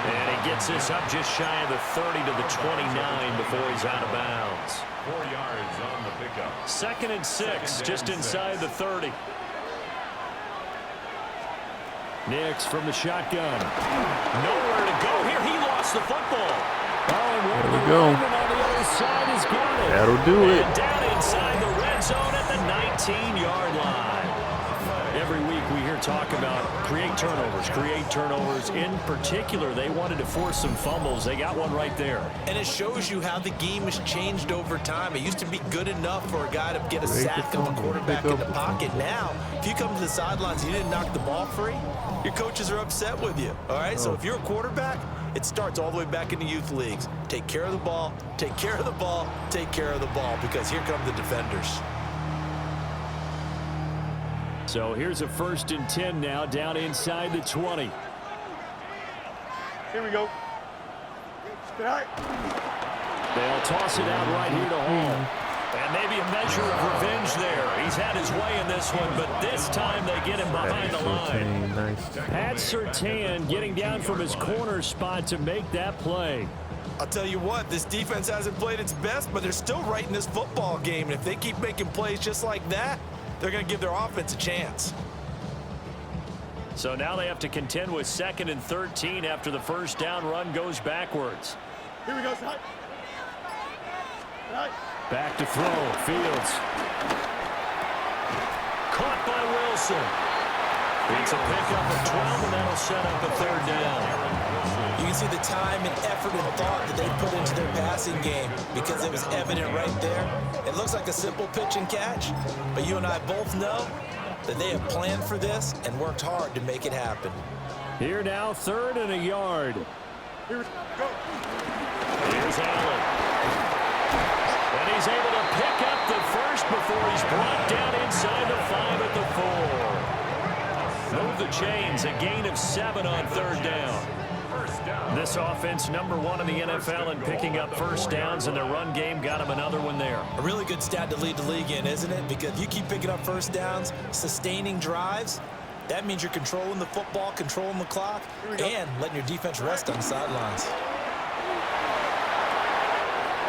And he gets this up just shy of the 30 to the 29 before he's out of bounds. 4 yards on the pickup. 2nd and 6, just inside the 30. Nix from the shotgun. Nowhere to go here. He lost the football. There we go. On the other side is got it. That'll do it. And down inside the red zone at the 19-yard line. Every week we hear talk about create turnovers. In particular, they wanted to force some fumbles. They got one right there. And it shows you how the game has changed over time. It used to be good enough for a guy to get a sack of a quarterback in the pocket. Now, if you come to the sidelines and you didn't knock the ball free, your coaches are upset with you. All right, so if you're a quarterback, it starts all the way back in the youth leagues. Take care of the ball, take care of the ball, take care of the ball, because here come the defenders. So here's a 1st and 10 now, down inside the 20. Here we go. Strike. They'll toss it out right here to Hall. And maybe a measure of revenge there. He's had his way in this one, but this time they get him behind the line. Pat Surtain getting down from his corner spot to make that play. I'll tell you what, this defense hasn't played its best, but they're still right in this football game. And if they keep making plays just like that, they're going to give their offense a chance. So now they have to contend with 2nd and 13 after the first down run goes backwards. Here we go, Side. Back to throw. Fields. Caught by Wilson. It's a pickup of 12, and that'll set up a 3rd down. You can see the time and effort and thought that they put into their passing game because it was evident right there. It looks like a simple pitch and catch, but you and I both know that they have planned for this and worked hard to make it happen. Here now, 3rd and a yard. Here we go. Here's Allen. And he's able to pick up the first before he's brought down inside the 5 at the 4. Move the chains, a gain of 7 on 3rd down. This offense #1 in the NFL in picking up first downs, and their run game got him another one there. A really good stat to lead the league in, isn't it? Because you keep picking up first downs, sustaining drives, that means you're controlling the football, controlling the clock, and letting your defense rest on the sidelines.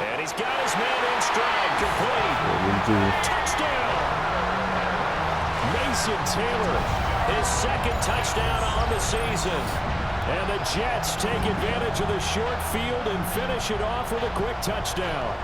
And he's got his man in stride, complete. Touchdown! Mason Taylor, his 2nd touchdown on the season. And the Jets take advantage of the short field and finish it off with a quick touchdown.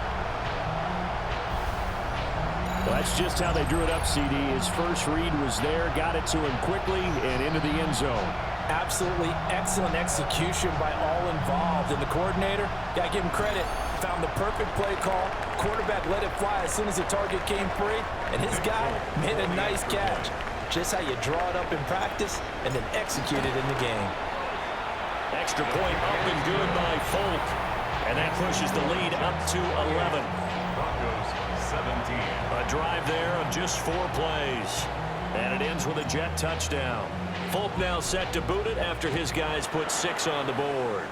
Well, that's just how they drew it up, CD. His first read was there, got it to him quickly and into the end zone. Absolutely excellent execution by all involved. And the coordinator, got to give him credit, found the perfect play call. Quarterback let it fly as soon as the target came free. And his guy made a nice catch. Just how you draw it up in practice and then execute it in the game. Extra point up and good by Folk. And that pushes the lead up to 11. Broncos 17. A drive there of just 4 plays. And it ends with a Jet touchdown. Folk now set to boot it after his guys put 6 on the board.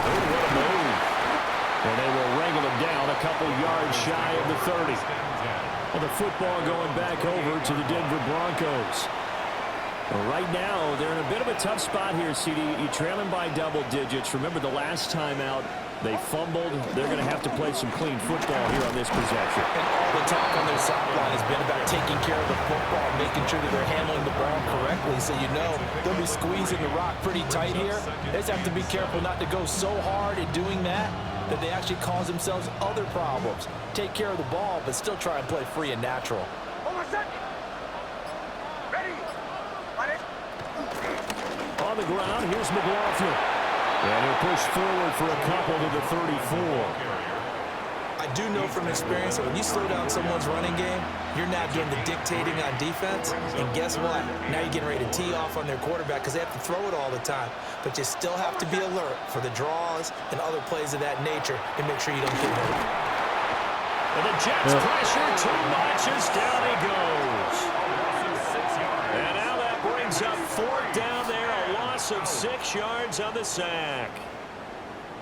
Oh, what a move. And they will wrangle him down a couple yards shy of the 30. Well, the football going back over to the Denver Broncos. Well, right now, they're in a bit of a tough spot here, CD. You trail them by double digits. Remember the last time out, they fumbled. They're going to have to play some clean football here on this possession. And all the talk on their sideline has been about taking care of the football, making sure that they're handling the ball correctly. So you know they'll be squeezing the rock pretty tight here. They just have to be careful not to go so hard in doing that they actually cause themselves other problems. Take care of the ball, but still try and play free and natural. On the ground, here's McLaughlin. And he'll push forward for a couple to the 34. I I do know from experience that when you slow down someone's running game, you're not doing the dictating on defense. And guess what? Now you're getting ready to tee off on their quarterback because they have to throw it all the time. But you still have to be alert for the draws and other plays of that nature and make sure you don't get hurt. And the Jets pressure too much as down he goes. And now that brings up 4th down there, a loss of 6 yards on the sack.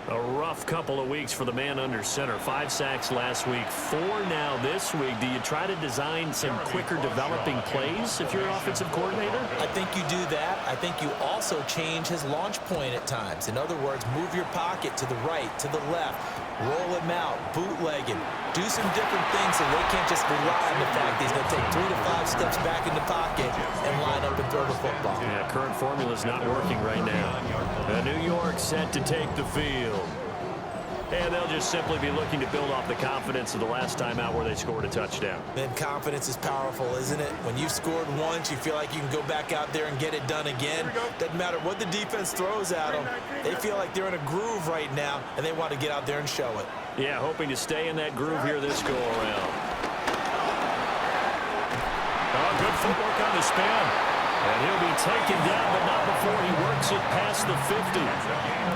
A rough couple of weeks for the man under center. 5 sacks last week, 4 now this week. Do you try to design some quicker developing plays if you're an offensive coordinator? I think you do that. I think you also change his launch point at times. In other words, move your pocket to the right, to the left, roll him out, bootleg him. Do some different things so they can't just rely on the fact that he's going to take 3 to 5 steps back in the pocket and line up and throw the football. Yeah, current formula is not working right now. New York set to take the field. And they'll just simply be looking to build off the confidence of the last time out where they scored a touchdown. And confidence is powerful, isn't it? When you've scored once, you feel like you can go back out there and get it done again. Doesn't matter what the defense throws at them. They feel like they're in a groove right now, and they want to get out there and show it. Yeah, hoping to stay in that groove here this go-around. Oh, good footwork on the spin. And he'll be taken down, but not before he works it past the 50.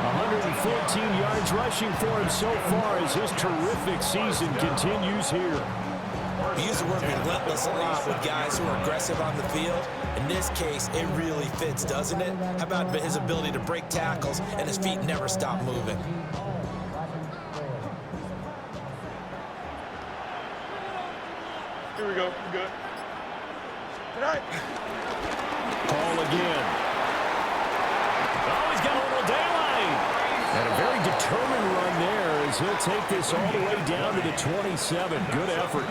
114 yards rushing for him so far as his terrific season continues here. We use the word relentless a lot with guys who are aggressive on the field. In this case, it really fits, doesn't it? How about his ability to break tackles and his feet never stop moving? Here we go. We're good. Good night. Call again. Oh, he's got a little daylight. And a very determined run there as he'll take this all the way down to the 27. Good effort.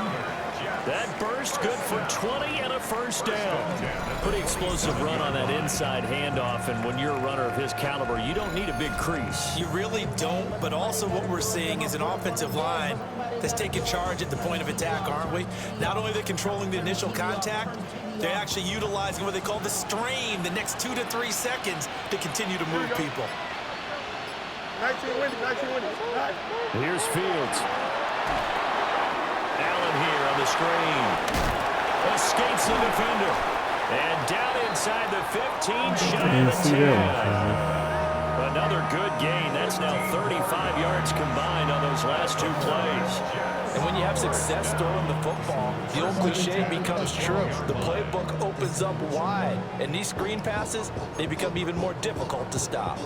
That burst good for 20 and a first down. Pretty explosive run on that inside handoff, and when you're a runner of his caliber, you don't need a big crease. You really don't, but also what we're seeing is an offensive line that's taking charge at the point of attack, aren't we? Not only are they controlling the initial contact, they're actually utilizing what they call the strain, the next 2 to 3 seconds, to continue to move people. 19 winning. Here's Fields. Allen here on the screen. Escapes the defender. And down inside the 15, shy of the 10. Another good gain. That's now 35 yards combined on those last 2 plays. And when you have success throwing the football, the old cliche becomes true. The playbook opens up wide. And these screen passes, they become even more difficult to stop.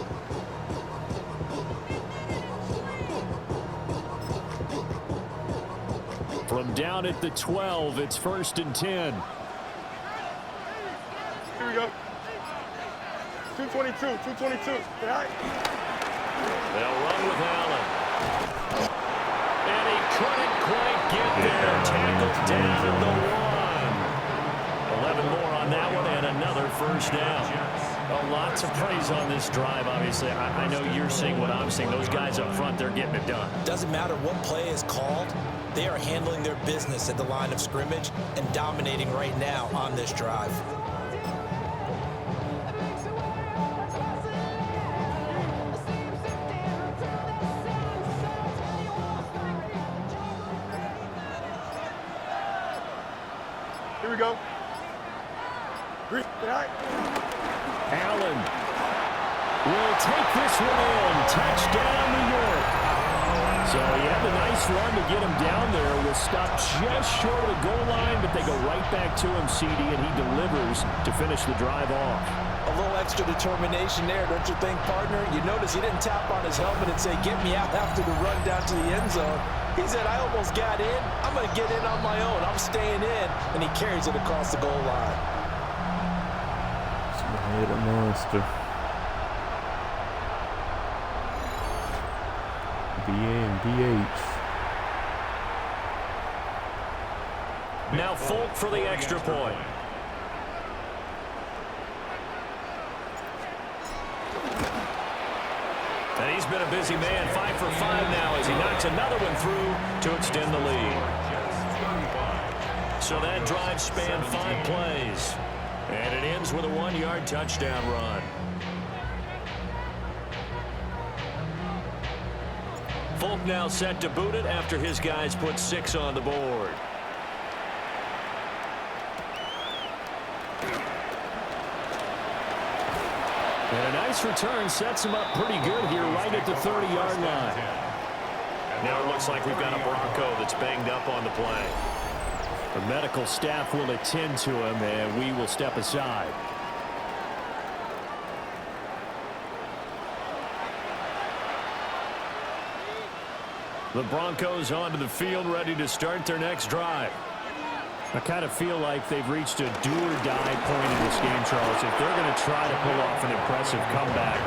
From down at the 12, it's 1st and 10. Here we go. 222. Good night. They'll run with Allen. And he couldn't quite get there. Tackled down at the 1. 11 more on that one and another first down. Well, lots of praise on this drive, obviously. I know you're seeing what I'm seeing. Those guys up front, they're getting it done. Doesn't matter what play is called. They are handling their business at the line of scrimmage and dominating right now on this drive. Here we go. Good night. Allen will take this one in. Touchdown, New York. So he had a nice run to get him down there. Was stopped just short of the goal line, but they go right back to him, CD, and he delivers to finish the drive off. A little extra determination there, don't you think, partner? You notice he didn't tap on his helmet and say, get me out after the run down to the end zone. He said, I almost got in. I'm going to get in on my own. I'm staying in. And he carries it across the goal line. Hit a monster. BA and BH. Now Folk for the extra point. And he's been a busy man, 5 for 5 now as he knocks another one through to extend the lead. So that drive spanned 5 plays. And it ends with a 1-yard touchdown run. Folk now set to boot it after his guys put 6 on the board. And a nice return sets him up pretty good here right at the 30-yard line. Now it looks like we've got a Bronco that's banged up on the play. The medical staff will attend to him, and we will step aside. The Broncos onto the field, ready to start their next drive. I kind of feel like they've reached a do-or-die point in this game, Charles. If they're going to try to pull off an impressive comeback,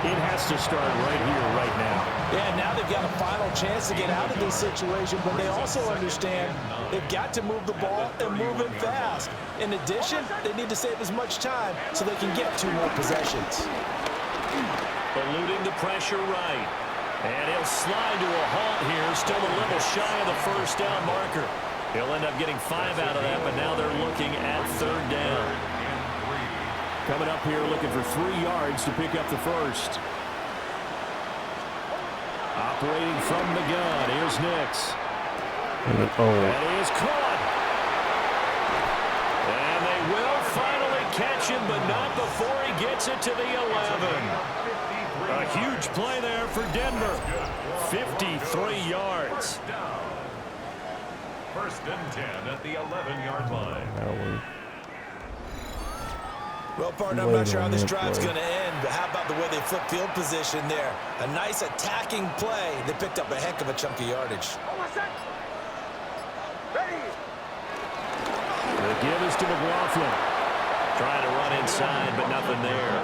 it has to start right here, right now. Yeah, now they've got a final chance to get out of this situation, but they also understand they've got to move the ball and move it fast. In addition, they need to save as much time so they can get 2 more possessions. Eluding the pressure right. And he'll slide to a halt here, still a little shy of the first down marker. He'll end up getting 5 out of that, but now they're looking at 3rd down. Coming up here looking for 3 yards to pick up the first. Operating from the gun, here's Nix. And he is caught. And they will finally catch him, but not before he gets it to the 11. A huge play there for Denver. 53 yards. 1st and 10 at the 11-yard line. Well, partner, I'm not sure how this drive's going to end, but how about the way they flip field position there? A nice attacking play. They picked up a heck of a chunk of yardage. The give is to McLaughlin. Trying to run inside, but nothing there.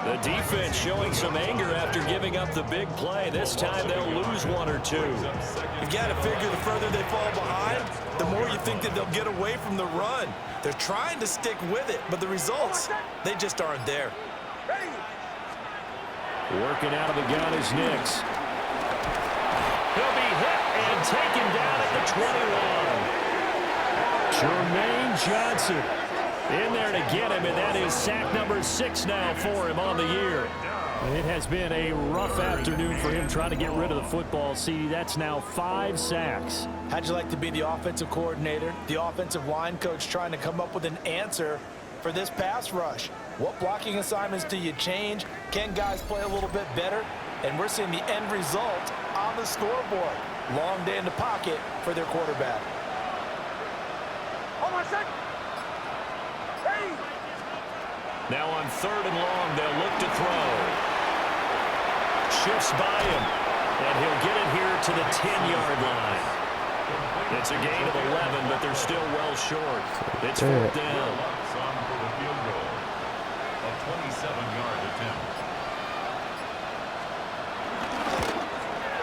The defense showing some anger after giving up the big play. This time they'll lose 1 or 2. You've got to figure the further they fall behind, the more you think that they'll get away from the run. They're trying to stick with it, but the results, they just aren't there. Working out of the gun is Nix. He'll be hit and taken down at the 21. Jermaine Johnson in there to get him, and that is sack number 6 now for him on the year. It has been a rough afternoon for him trying to get rid of the football. See, that's now 5 sacks. How'd you like to be the offensive coordinator, the offensive line coach trying to come up with an answer for this pass rush? What blocking assignments do you change? Can guys play a little bit better? And we're seeing the end result on the scoreboard. Long day in the pocket for their quarterback. Hold on a second. Now on 3rd and long, they'll look to throw. Shifts by him, and he'll get it here to the 10-yard line. It's a gain of 11, but they're still well short. It's 4th down. A 27-yard attempt.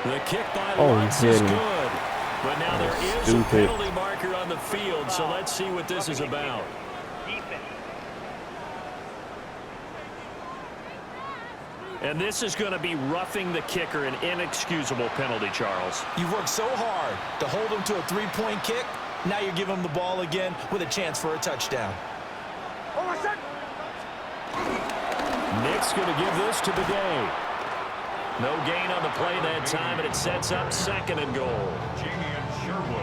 The kick by Lutz is good. But now there is a penalty marker on the field, so let's see what this is about. And this is going to be roughing the kicker, an inexcusable penalty, Charles. You've worked so hard to hold him to a 3-point kick. Now you're giving him the ball again with a chance for a touchdown. Nick's going to give this to Bidet. No gain on the play that time, and it sets up 2nd and goal.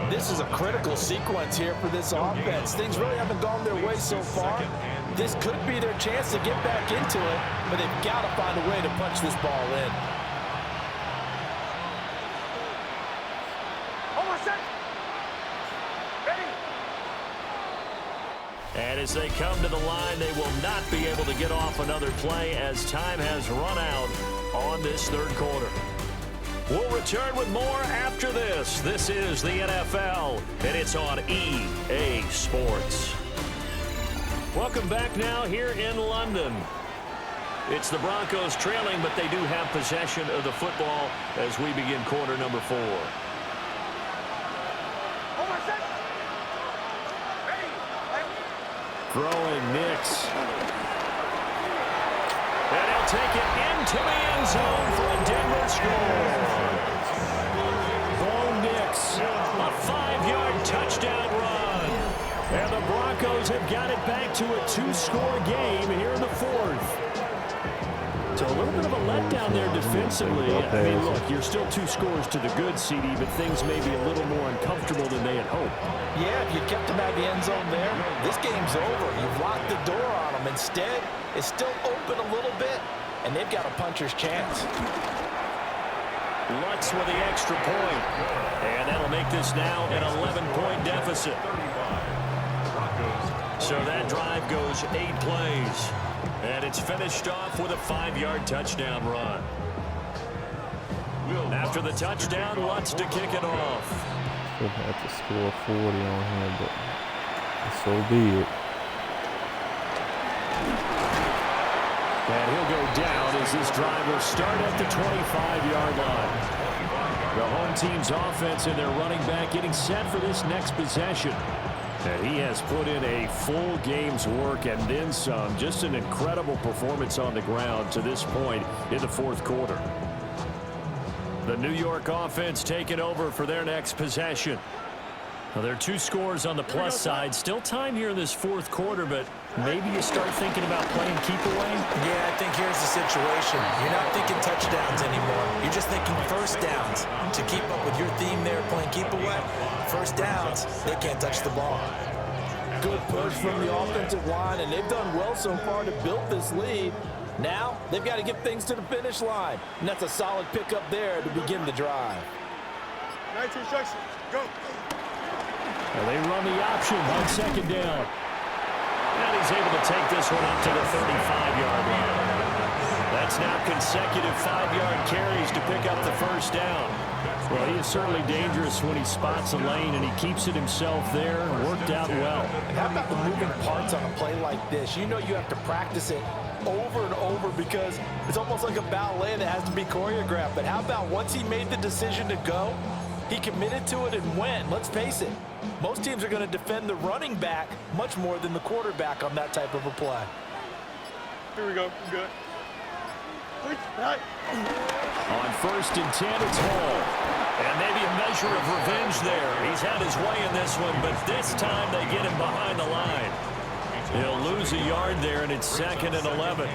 This is a critical sequence here for this offense. Things really haven't gone their way so far. This could be their chance to get back into it, but they've got to find a way to punch this ball in. And as they come to the line, they will not be able to get off another play as time has run out on this 3rd quarter. We'll return with more after this. This is the NFL, and it's on EA Sports. Welcome back now here in London. It's the Broncos trailing, but they do have possession of the football as we begin quarter number 4. Throwing Nix. And he'll take it into the end zone for a Denver score. Bo Nix, a 5-yard touchdown run. And the Broncos have got it back to a 2-score game here in the 4th. So a little bit of a letdown there defensively. I mean, look, you're still 2 scores to the good, CD, but things may be a little more uncomfortable than they had hoped. Yeah, if you kept them out of the end zone there, this game's over. You've locked the door on them. Instead, it's still open a little bit, and they've got a puncher's chance. Lutz with the extra point. And that'll make this now an 11-point deficit. So that drive goes 8 plays. And it's finished off with a 5-yard touchdown run. After the touchdown, Lutz to kick it off. Still have to score 40 on him, but so be it. And he'll go down as this drive will start at the 25-yard line. The home team's offense and their running back getting set for this next possession. And he has put in a full game's work and then some. Just an incredible performance on the ground to this point in the 4th quarter. The New York offense taking over for their next possession. Well, there are 2 scores on the plus side. Still time here in this 4th quarter, but maybe you start thinking about playing keep away? Yeah, I think here's the situation. You're not thinking touchdowns anymore. You're just thinking first downs. To keep up with your theme there, playing keep away, first downs, they can't touch the ball. Good push from the offensive line, and they've done well so far to build this lead. Now, they've got to get things to the finish line, and that's a solid pickup there to begin the drive. 19 instructions, go. Well, they run the option on 2nd down. And he's able to take this one up to the 35-yard line. That's now consecutive 5-yard carries to pick up the first down. Well, he is certainly dangerous when he spots a lane, and he keeps it himself there. Worked out well. And how about the moving parts on a play like this? You know you have to practice it over and over because it's almost like a ballet that has to be choreographed. But how about once he made the decision to go, he committed to it and went. Let's face it, most teams are going to defend the running back much more than the quarterback on that type of a play. Here we go. Good. Right. On 1st and 10, it's Hall. And maybe a measure of revenge there. He's had his way in this one, but this time they get him behind the line. He'll lose a yard there, and it's 2nd and 11.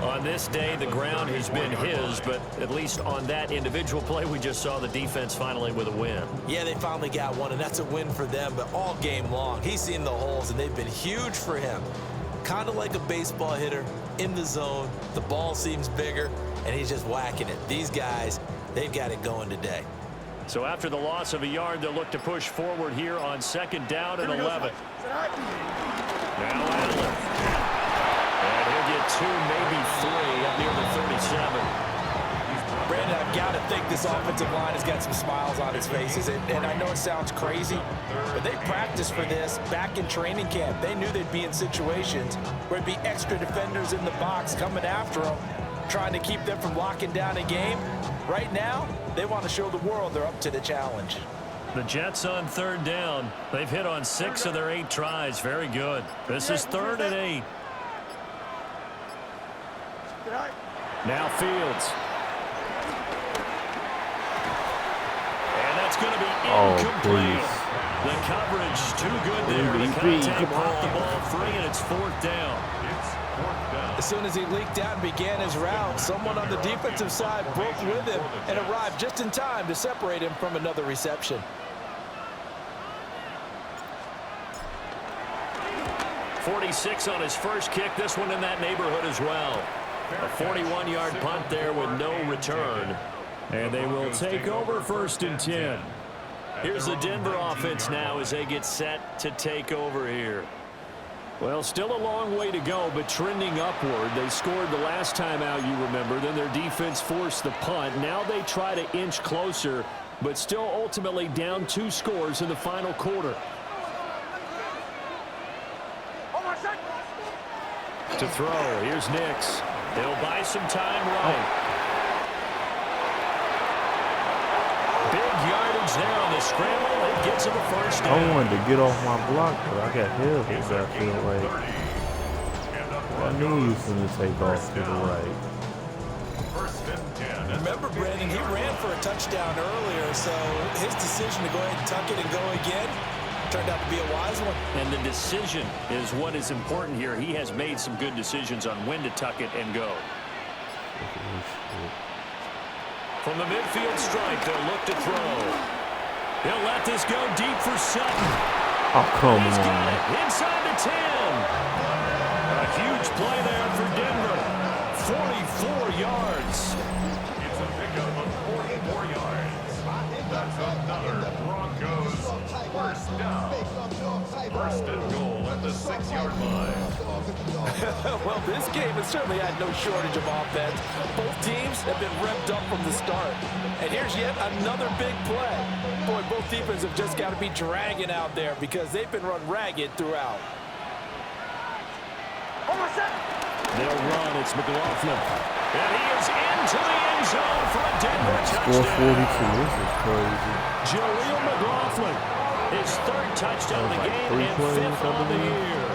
On this day, the ground has been his, but at least on that individual play, we just saw the defense finally with a win. Yeah, they finally got one, and that's a win for them, but all game long, he's seen the holes, and they've been huge for him. Kind of like a baseball hitter in the zone. The ball seems bigger, and he's just whacking it. These guys, they've got it going today. So after the loss of a yard, they'll look to push forward here on 2nd down and 11. Now Allen. And he'll get 2, maybe 3 up near the 37. Brandon, I've got to think this offensive line has got some smiles on its faces. And I know it sounds crazy, but they practiced for this back in training camp. They knew they'd be in situations where there'd be extra defenders in the box coming after them, trying to keep them from locking down a game. Right now, they want to show the world they're up to the challenge. The Jets on 3rd down. They've hit on 6 of their 8 tries. Very good. This is 3rd and 8. Now Fields. And that's going to be incomplete. The coverage too good there. The contact brought the ball free, and it's 4th down. As soon as he leaked out and began his route, someone on the defensive side broke with him and arrived just in time to separate him from another reception. 46 on his first kick. This one in that neighborhood as well. A 41-yard punt there with no return. And they will take over 1st and 10. Here's the Denver offense now as they get set to take over here. Well, still a long way to go, but trending upward. They scored the last time out, you remember. Then their defense forced the punt. Now they try to inch closer, but still ultimately down 2 scores in the final quarter. To throw, here's Nix. They'll buy some time right. Big yardage there on the scramble. It gets him a first down. I wanted to get off my block, but I got held. I feel like I knew he was going to take off to the right. Remember, Brandon, he ran for a touchdown earlier, so his decision to go ahead and tuck it and go again turned out to be a wise one. And the decision is what is important here. He has made some good decisions on when to tuck it and go. From the midfield stripe, they'll look to throw. He'll let this go deep for Sutton. Oh, come He's got on. it inside the 10. A huge play there for Denver. 44 yards. It's a pickup of 44 yards. That's another Broncos first down. First and goal at the 6-yard line. Well, this game has certainly had no shortage of offense. Both teams have been revved up from the start. And here's yet another big play. Boy, both defenses have just got to be dragging out there because they've been run ragged throughout. They'll run. It's McLaughlin. And he is into the end zone for a Denver Score 42. touchdown. This is crazy. Jaleel McLaughlin, his third touchdown of the like game 3 and plays, 5th I on the believe. year.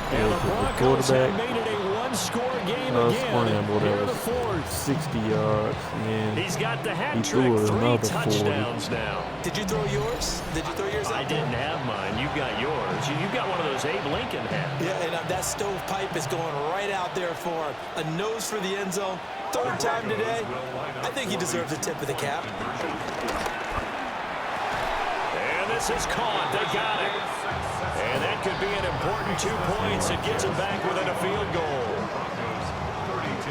Yeah, And the took the Broncos have quarterback. made it a one-score game Scramble again. that Here are was the fourth. 60 yards. And He's got the hat he trick. threw it 3 another 40. touchdowns now. Did you throw yours? Did you throw yours I out there? didn't have mine. You got yours. You got one of those Abe Lincoln hats. Yeah, and that stovepipe is going right out there for him. A nose for the end zone. Third time today. I think he deserves a tip of the cap. And this is caught. They got it. And that could be an important 2 points. It gets it back within a field goal. Broncos 32.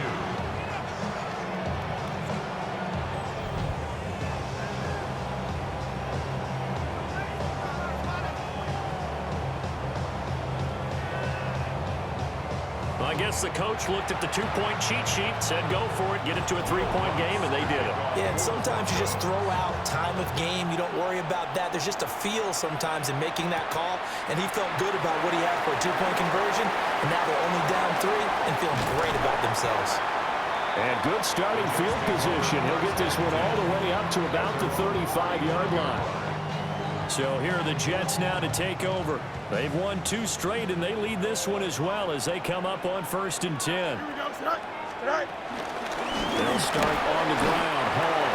Well, I guess the coach looked at the 2-point cheat sheet, said go for it, get it to a 3-point game, and they did it. Yeah, and sometimes you just throw out time of game. You don't worry about that. There's just a feel sometimes in making that call, and he felt good about what he had for a 2-point conversion, and now they're only down 3 and feeling great about themselves. And good starting field position. He'll get this one all the way up to about the 35-yard line. So here are the Jets now to take over. They've won 2 straight, and they lead this one as well as they come up on 1st and 10. They'll start on the ground. Hall.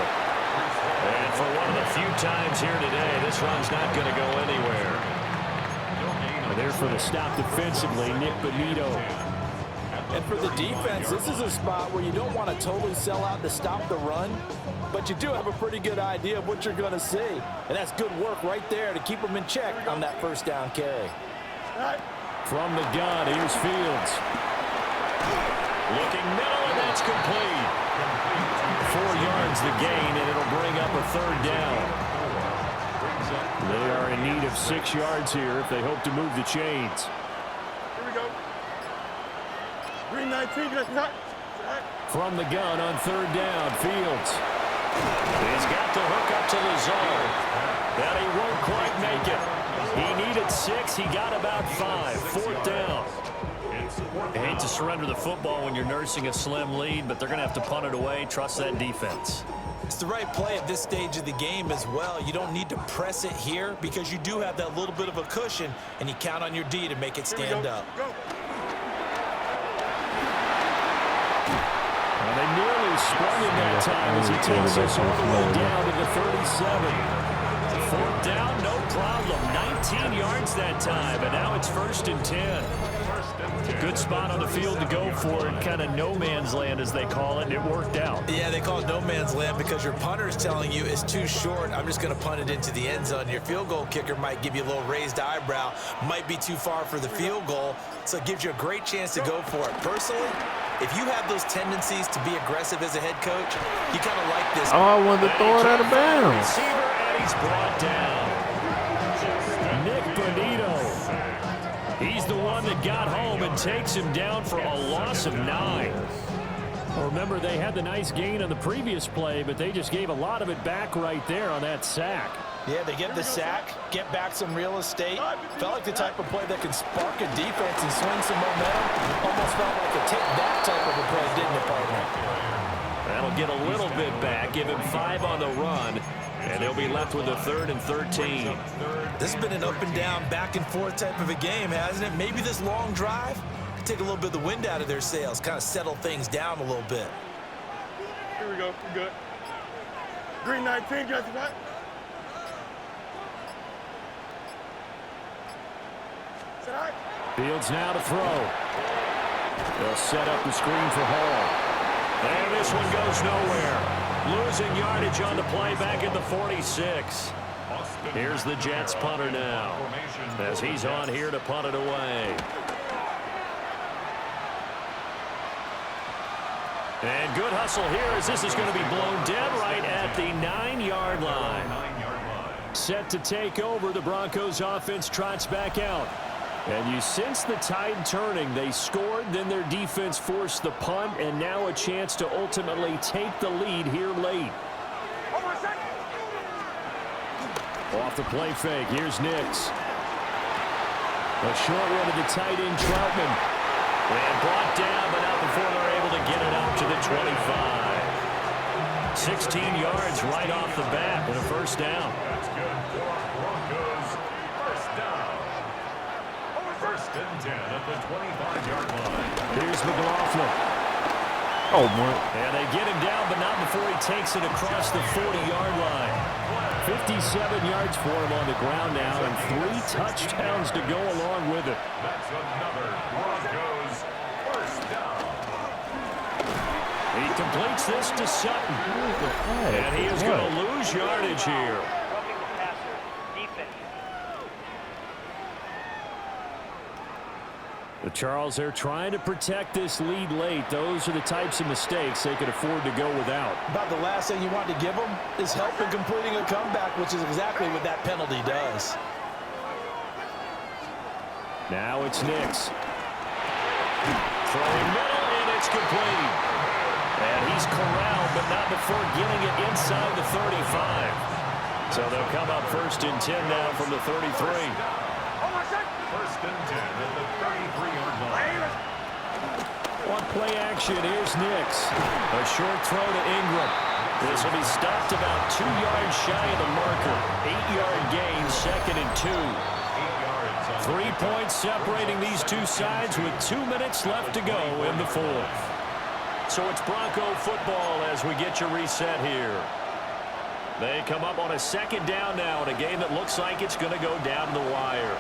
And for one of the few times here today, this run's not going to go anywhere. And there for the stop defensively, Nick Bonito. And for the defense, this is a spot where you don't want to totally sell out to stop the run, but you do have a pretty good idea of what you're going to see. And that's good work right there to keep them in check on that first down carry. From the gun, here's Fields. Looking middle, and that's complete. 4 yards the gain, and it'll bring up a 3rd down. They are in need of 6 yards here if they hope to move the chains. Here we go. Green 19, get us hot. From the gun on 3rd down, Fields. He's got the hook up to Lazard. That he won't quite make it. He needed 6. He got about 5. 4th down. I hate to surrender the football when you're nursing a slim lead, but they're going to have to punt it away. Trust that defense. It's the right play at this stage of the game as well. You don't need to press it here because you do have that little bit of a cushion, and you count on your D to make it stand up. Go. Well, they nearly sprung him that time as he takes us all the way down to the 37. 4th down, no problem. 19 yards that time, and now it's 1st and 10. Good spot on the field to go for it. Kind of no man's land, as they call it, and it worked out. Yeah, they call it no man's land because your punter is telling you it's too short. I'm just going to punt it into the end zone. Your field goal kicker might give you a little raised eyebrow, might be too far for the field goal, so it gives you a great chance to go for it. Personally, if you have those tendencies to be aggressive as a head coach, you kind of like this. Oh, I wanted to throw it out of bounds. Receiver, and he's brought down. Nick Bonito. He's the one that got home and takes him down for a loss of 9. Well, remember, they had the nice gain on the previous play, but they just gave a lot of it back right there on that sack. Yeah, they get the sack, get back some real estate. Felt like the type of play that can spark a defense and swing some momentum. Almost felt like a take-that type of a play, didn't it, partner? That'll get a little bit back, give him 5 on the run, and they'll be left with a 3rd and 13. This has been an up-and-down, back-and-forth type of a game, hasn't it? Maybe this long drive could take a little bit of the wind out of their sails, kind of settle things down a little bit. Here we go. We're good. Green 19, get us hot. Fields now to throw. They'll set up the screen for Hall. And this one goes nowhere. Losing yardage on the play back at the 46. Here's the Jets punter now, as he's on here to punt it away. And good hustle here as this is going to be blown dead right at the 9-yard line. Set to take over, the Broncos offense trots back out. And you sense the tide turning. They scored, then their defense forced the punt, and now a chance to ultimately take the lead here late. Off the play fake, here's Nix. A short one to the tight end, Troutman. And brought down, but not before they're able to get it up to the 25. 16 yards right off the bat and a first down. That's good for Broncos. First down. First and 10 at the 25-yard line. Here's McLaughlin. Oh, my. And they get him down, but not before he takes it across the 40-yard line. 57 yards for him on the ground now, and 3 touchdowns to go along with it. That's another Broncos first down. He completes this to Sutton. And he is going to lose yardage here. The Charles, they're trying to protect this lead late. Those are the types of mistakes they could afford to go without. About the last thing you want to give them is help in completing a comeback, which is exactly what that penalty does. Now it's Nix. Throwing middle, and it's complete. And he's corralled, but not before getting it inside the 35. So they'll come up first and 10 now from the 33. First and 10 at the 33-yard line. On play action, here's Nix. A short throw to Ingram. This will be stopped about 2 yards shy of the marker. 8-yard gain, second and 2. 3 points separating these two sides with 2 minutes left to go in the fourth. So it's Bronco football as we get your reset here. They come up on a second down now in a game that looks like it's going to go down the wire.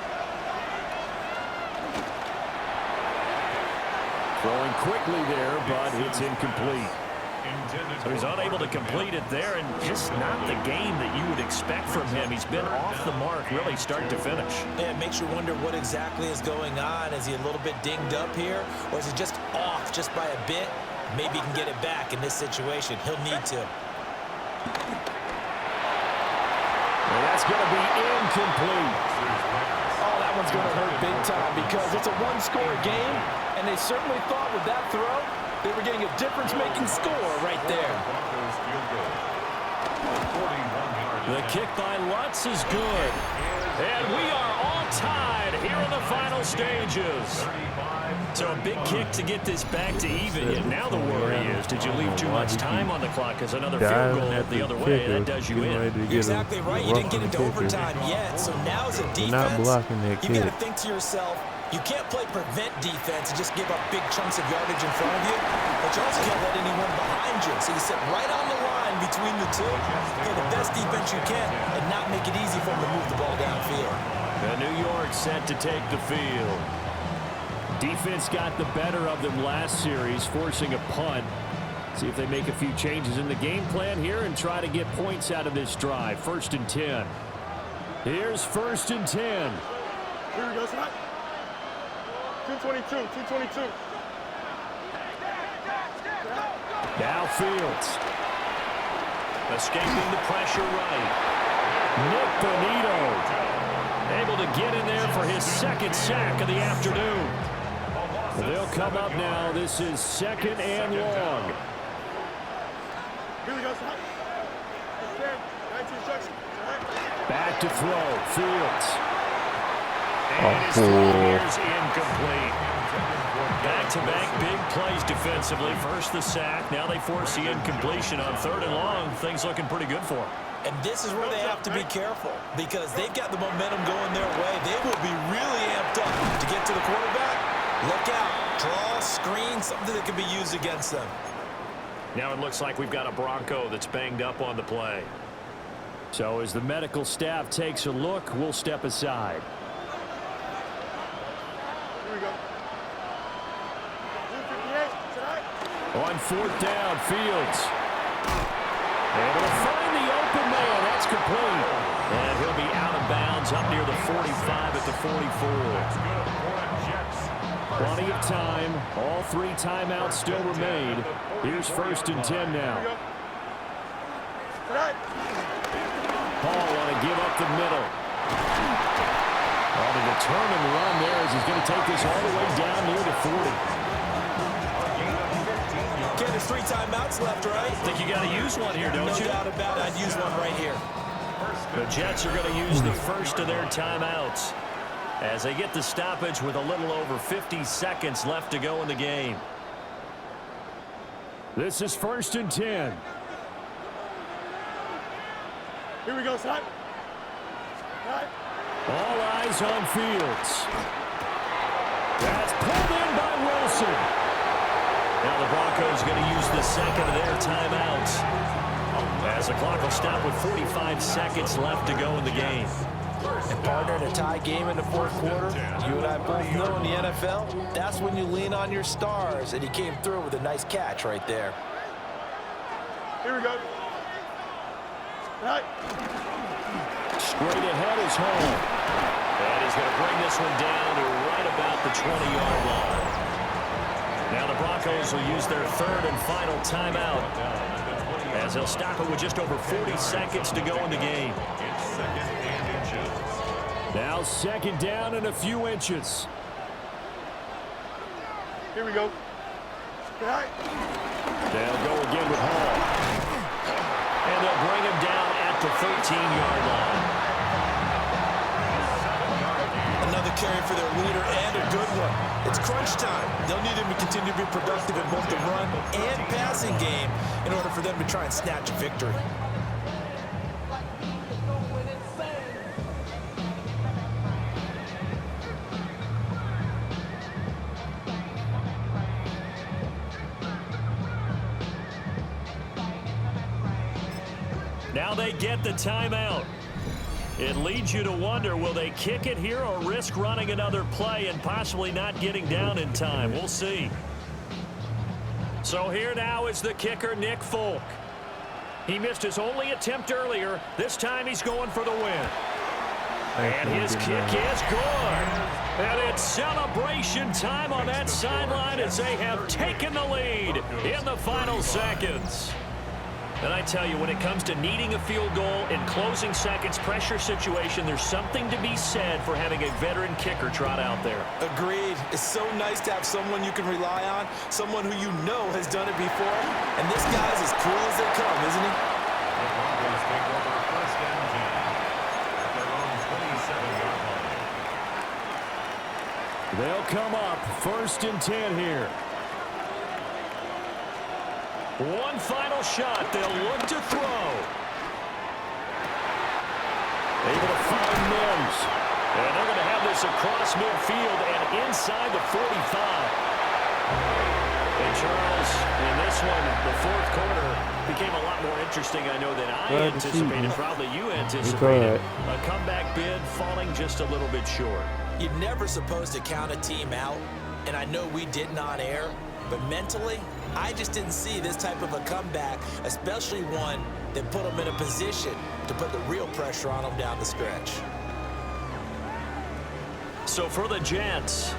Throwing quickly there, but it's incomplete. So he's unable to complete it there, and just not the game that you would expect from him. He's been off the mark really start to finish. Yeah, it makes you wonder what exactly is going on. Is he a little bit dinged up here, or is he just off just by a bit? Maybe he can get it back in this situation. He'll need to. Well, that's going to be incomplete. Oh, that one's going to hurt big time because it's a one-score game, and they certainly thought with that throw they were getting a difference-making score right there. The kick by Lutz is good. And we are all tied here in the final stages. So a big kick to get this back to even. Yet now the worry is, did you leave too much time on the clock? Because another field goal the other way, that does you in. You're exactly right. You didn't get into overtime yet. So now as a defense, you got to think to yourself, you can't play prevent defense and just give up big chunks of yardage in front of you, but you also can't let anyone behind you. So you sit right on the line between the two, play the best defense you can, and not make it easy for them to move the ball downfield. And New York set to take the field. Defense got the better of them last series, forcing a punt. See if they make a few changes in the game plan here and try to get points out of this drive. First and 10. Here's first and 10. Here we go, son. 222, 222. Now Fields. Escaping the pressure right. Nick Bonito able to get in there for his second sack of the afternoon. They'll come up now. This is second and long. Here we go, son. 19 instructions. Back to throw. Fields. And his throw here's incomplete. Back-to-back big plays defensively. First the sack. Now they force the incompletion on third and long. Things looking pretty good for them. And this is where they have to be careful because they've got the momentum going their way. They will be really amped up to get to the quarterback. Look out. Draw, screen, something that can be used against them. Now it looks like we've got a Bronco that's banged up on the play. So as the medical staff takes a look, we'll step aside. Here we go. 258, tonight. On fourth down, Fields. Able to find the open man. That's complete. And he'll be out of bounds up near the 45 at the 44. Plenty of time. All 3 timeouts still remain. Here's 1st and 10 now. Hall want to give up the middle. On a determined run there as he's going to take this all the way down near the 40. Okay, there's 3 timeouts left, right? Think you got to use one here, don't you? No doubt about it. I'd use one right here. The Jets are going to use the first of their timeouts as they get the stoppage with a little over 50 seconds left to go in the game. This is 1st and 10. Here we go, son. All eyes on Fields. That's pulled in by Wilson. Now the Broncos going to use the second of their timeouts as the clock will stop with 45 seconds left to go in the game. And partner, in a tie game in the 4th quarter, you and I both know in the NFL, that's when you lean on your stars, and he came through with a nice catch right there. Here we go. Right. Straight ahead is Hall. And he's going to bring this one down to right about the 20-yard line. Now the Broncos will use their 3rd and final timeout as they'll stop it with just over 40 seconds to go in the game. Now 2nd down and a few inches. Here we go. Right. They'll go again with Hall. And they'll bring him down at the 13-yard line. Another carry for their leader and a good one. It's crunch time. They'll need him to continue to be productive in both the run and passing game in order for them to try and snatch a victory. Now they get the timeout. It leads you to wonder, will they kick it here or risk running another play and possibly not getting down in time? We'll see. So here now is the kicker, Nick Folk. He missed his only attempt earlier. This time he's going for the win. And his kick is good. And it's celebration time on that sideline as they have taken the lead in the final seconds. And I tell you, when it comes to needing a field goal in closing seconds pressure situation, there's something to be said for having a veteran kicker trot out there. Agreed. It's so nice to have someone you can rely on, someone who you know has done it before. And this guy's as cool as they come, isn't he? The Broncos take over 1st and 10 at their own 27-yard line. They'll come up 1st and 10 here. One final shot. They'll look to throw. Able to find Mims. And they're going to have this across midfield and inside the 45. And Charles, in this one, the 4th quarter became a lot more interesting, I know, than I anticipated. Probably you anticipated. A comeback bid falling just a little bit short. You're never supposed to count a team out, and I know we didn't on air, but mentally, I just didn't see this type of a comeback, especially one that put them in a position to put the real pressure on them down the stretch. So for the Jets,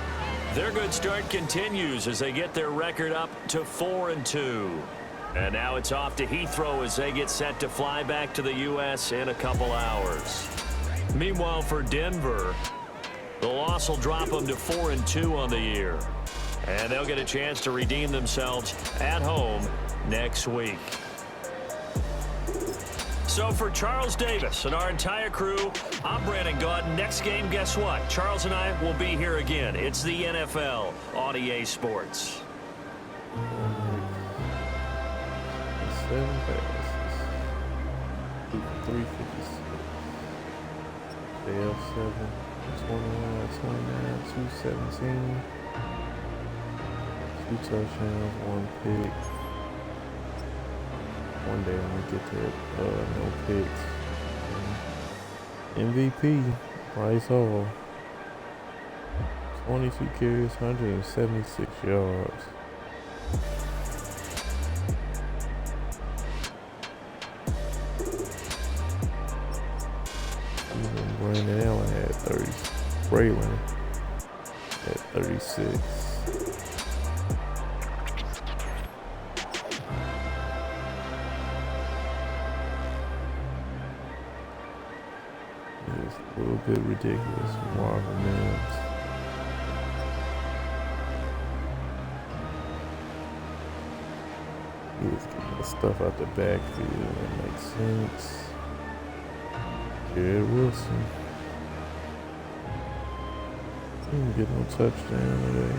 their good start continues as they get their record up to 4-2. And now it's off to Heathrow as they get set to fly back to the U.S. in a couple hours. Meanwhile, for Denver, the loss will drop them to 4-2 on the year. And they'll get a chance to redeem themselves at home next week. So for Charles Davis and our entire crew, I'm Brandon Gaudin. Next game, guess what? Charles and I will be here again. It's the NFL on EA Sports. 7 passes. 356. Fail 7. 21, 29, 217. 2 touchdowns, 1 pick. One day I'm gonna get to no picks. MVP, Bryce Hall. 22 carries, 176 yards. Braylon at 36. It's a little bit ridiculous. Marvin Mims. He was getting the stuff out the backfield. That makes sense. Jared Wilson. He didn't get no touchdown today.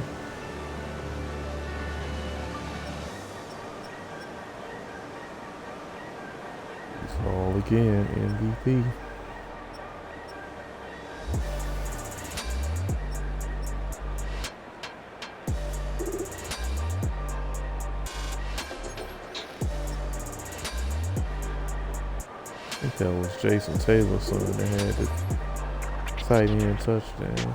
He's all again, MVP. I think that was Jason Taylor's son that had the tight end touchdown.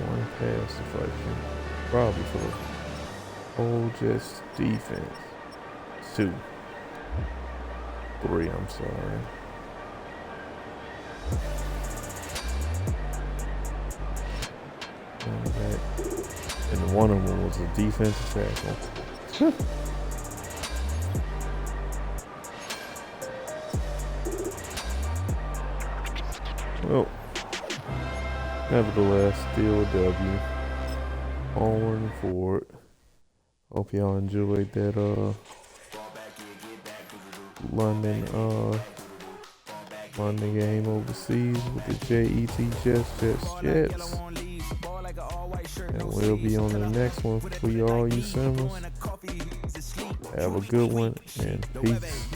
One pass deflection, probably for the whole Jets defense. 2, 3, I'm sorry. And one of them was a defensive tackle. Well, nevertheless, still a W. Onward and forward. Hope y'all enjoyed that London game overseas with the Jets. And we'll be on the next one for y'all, you Simmers. Have a good one and peace.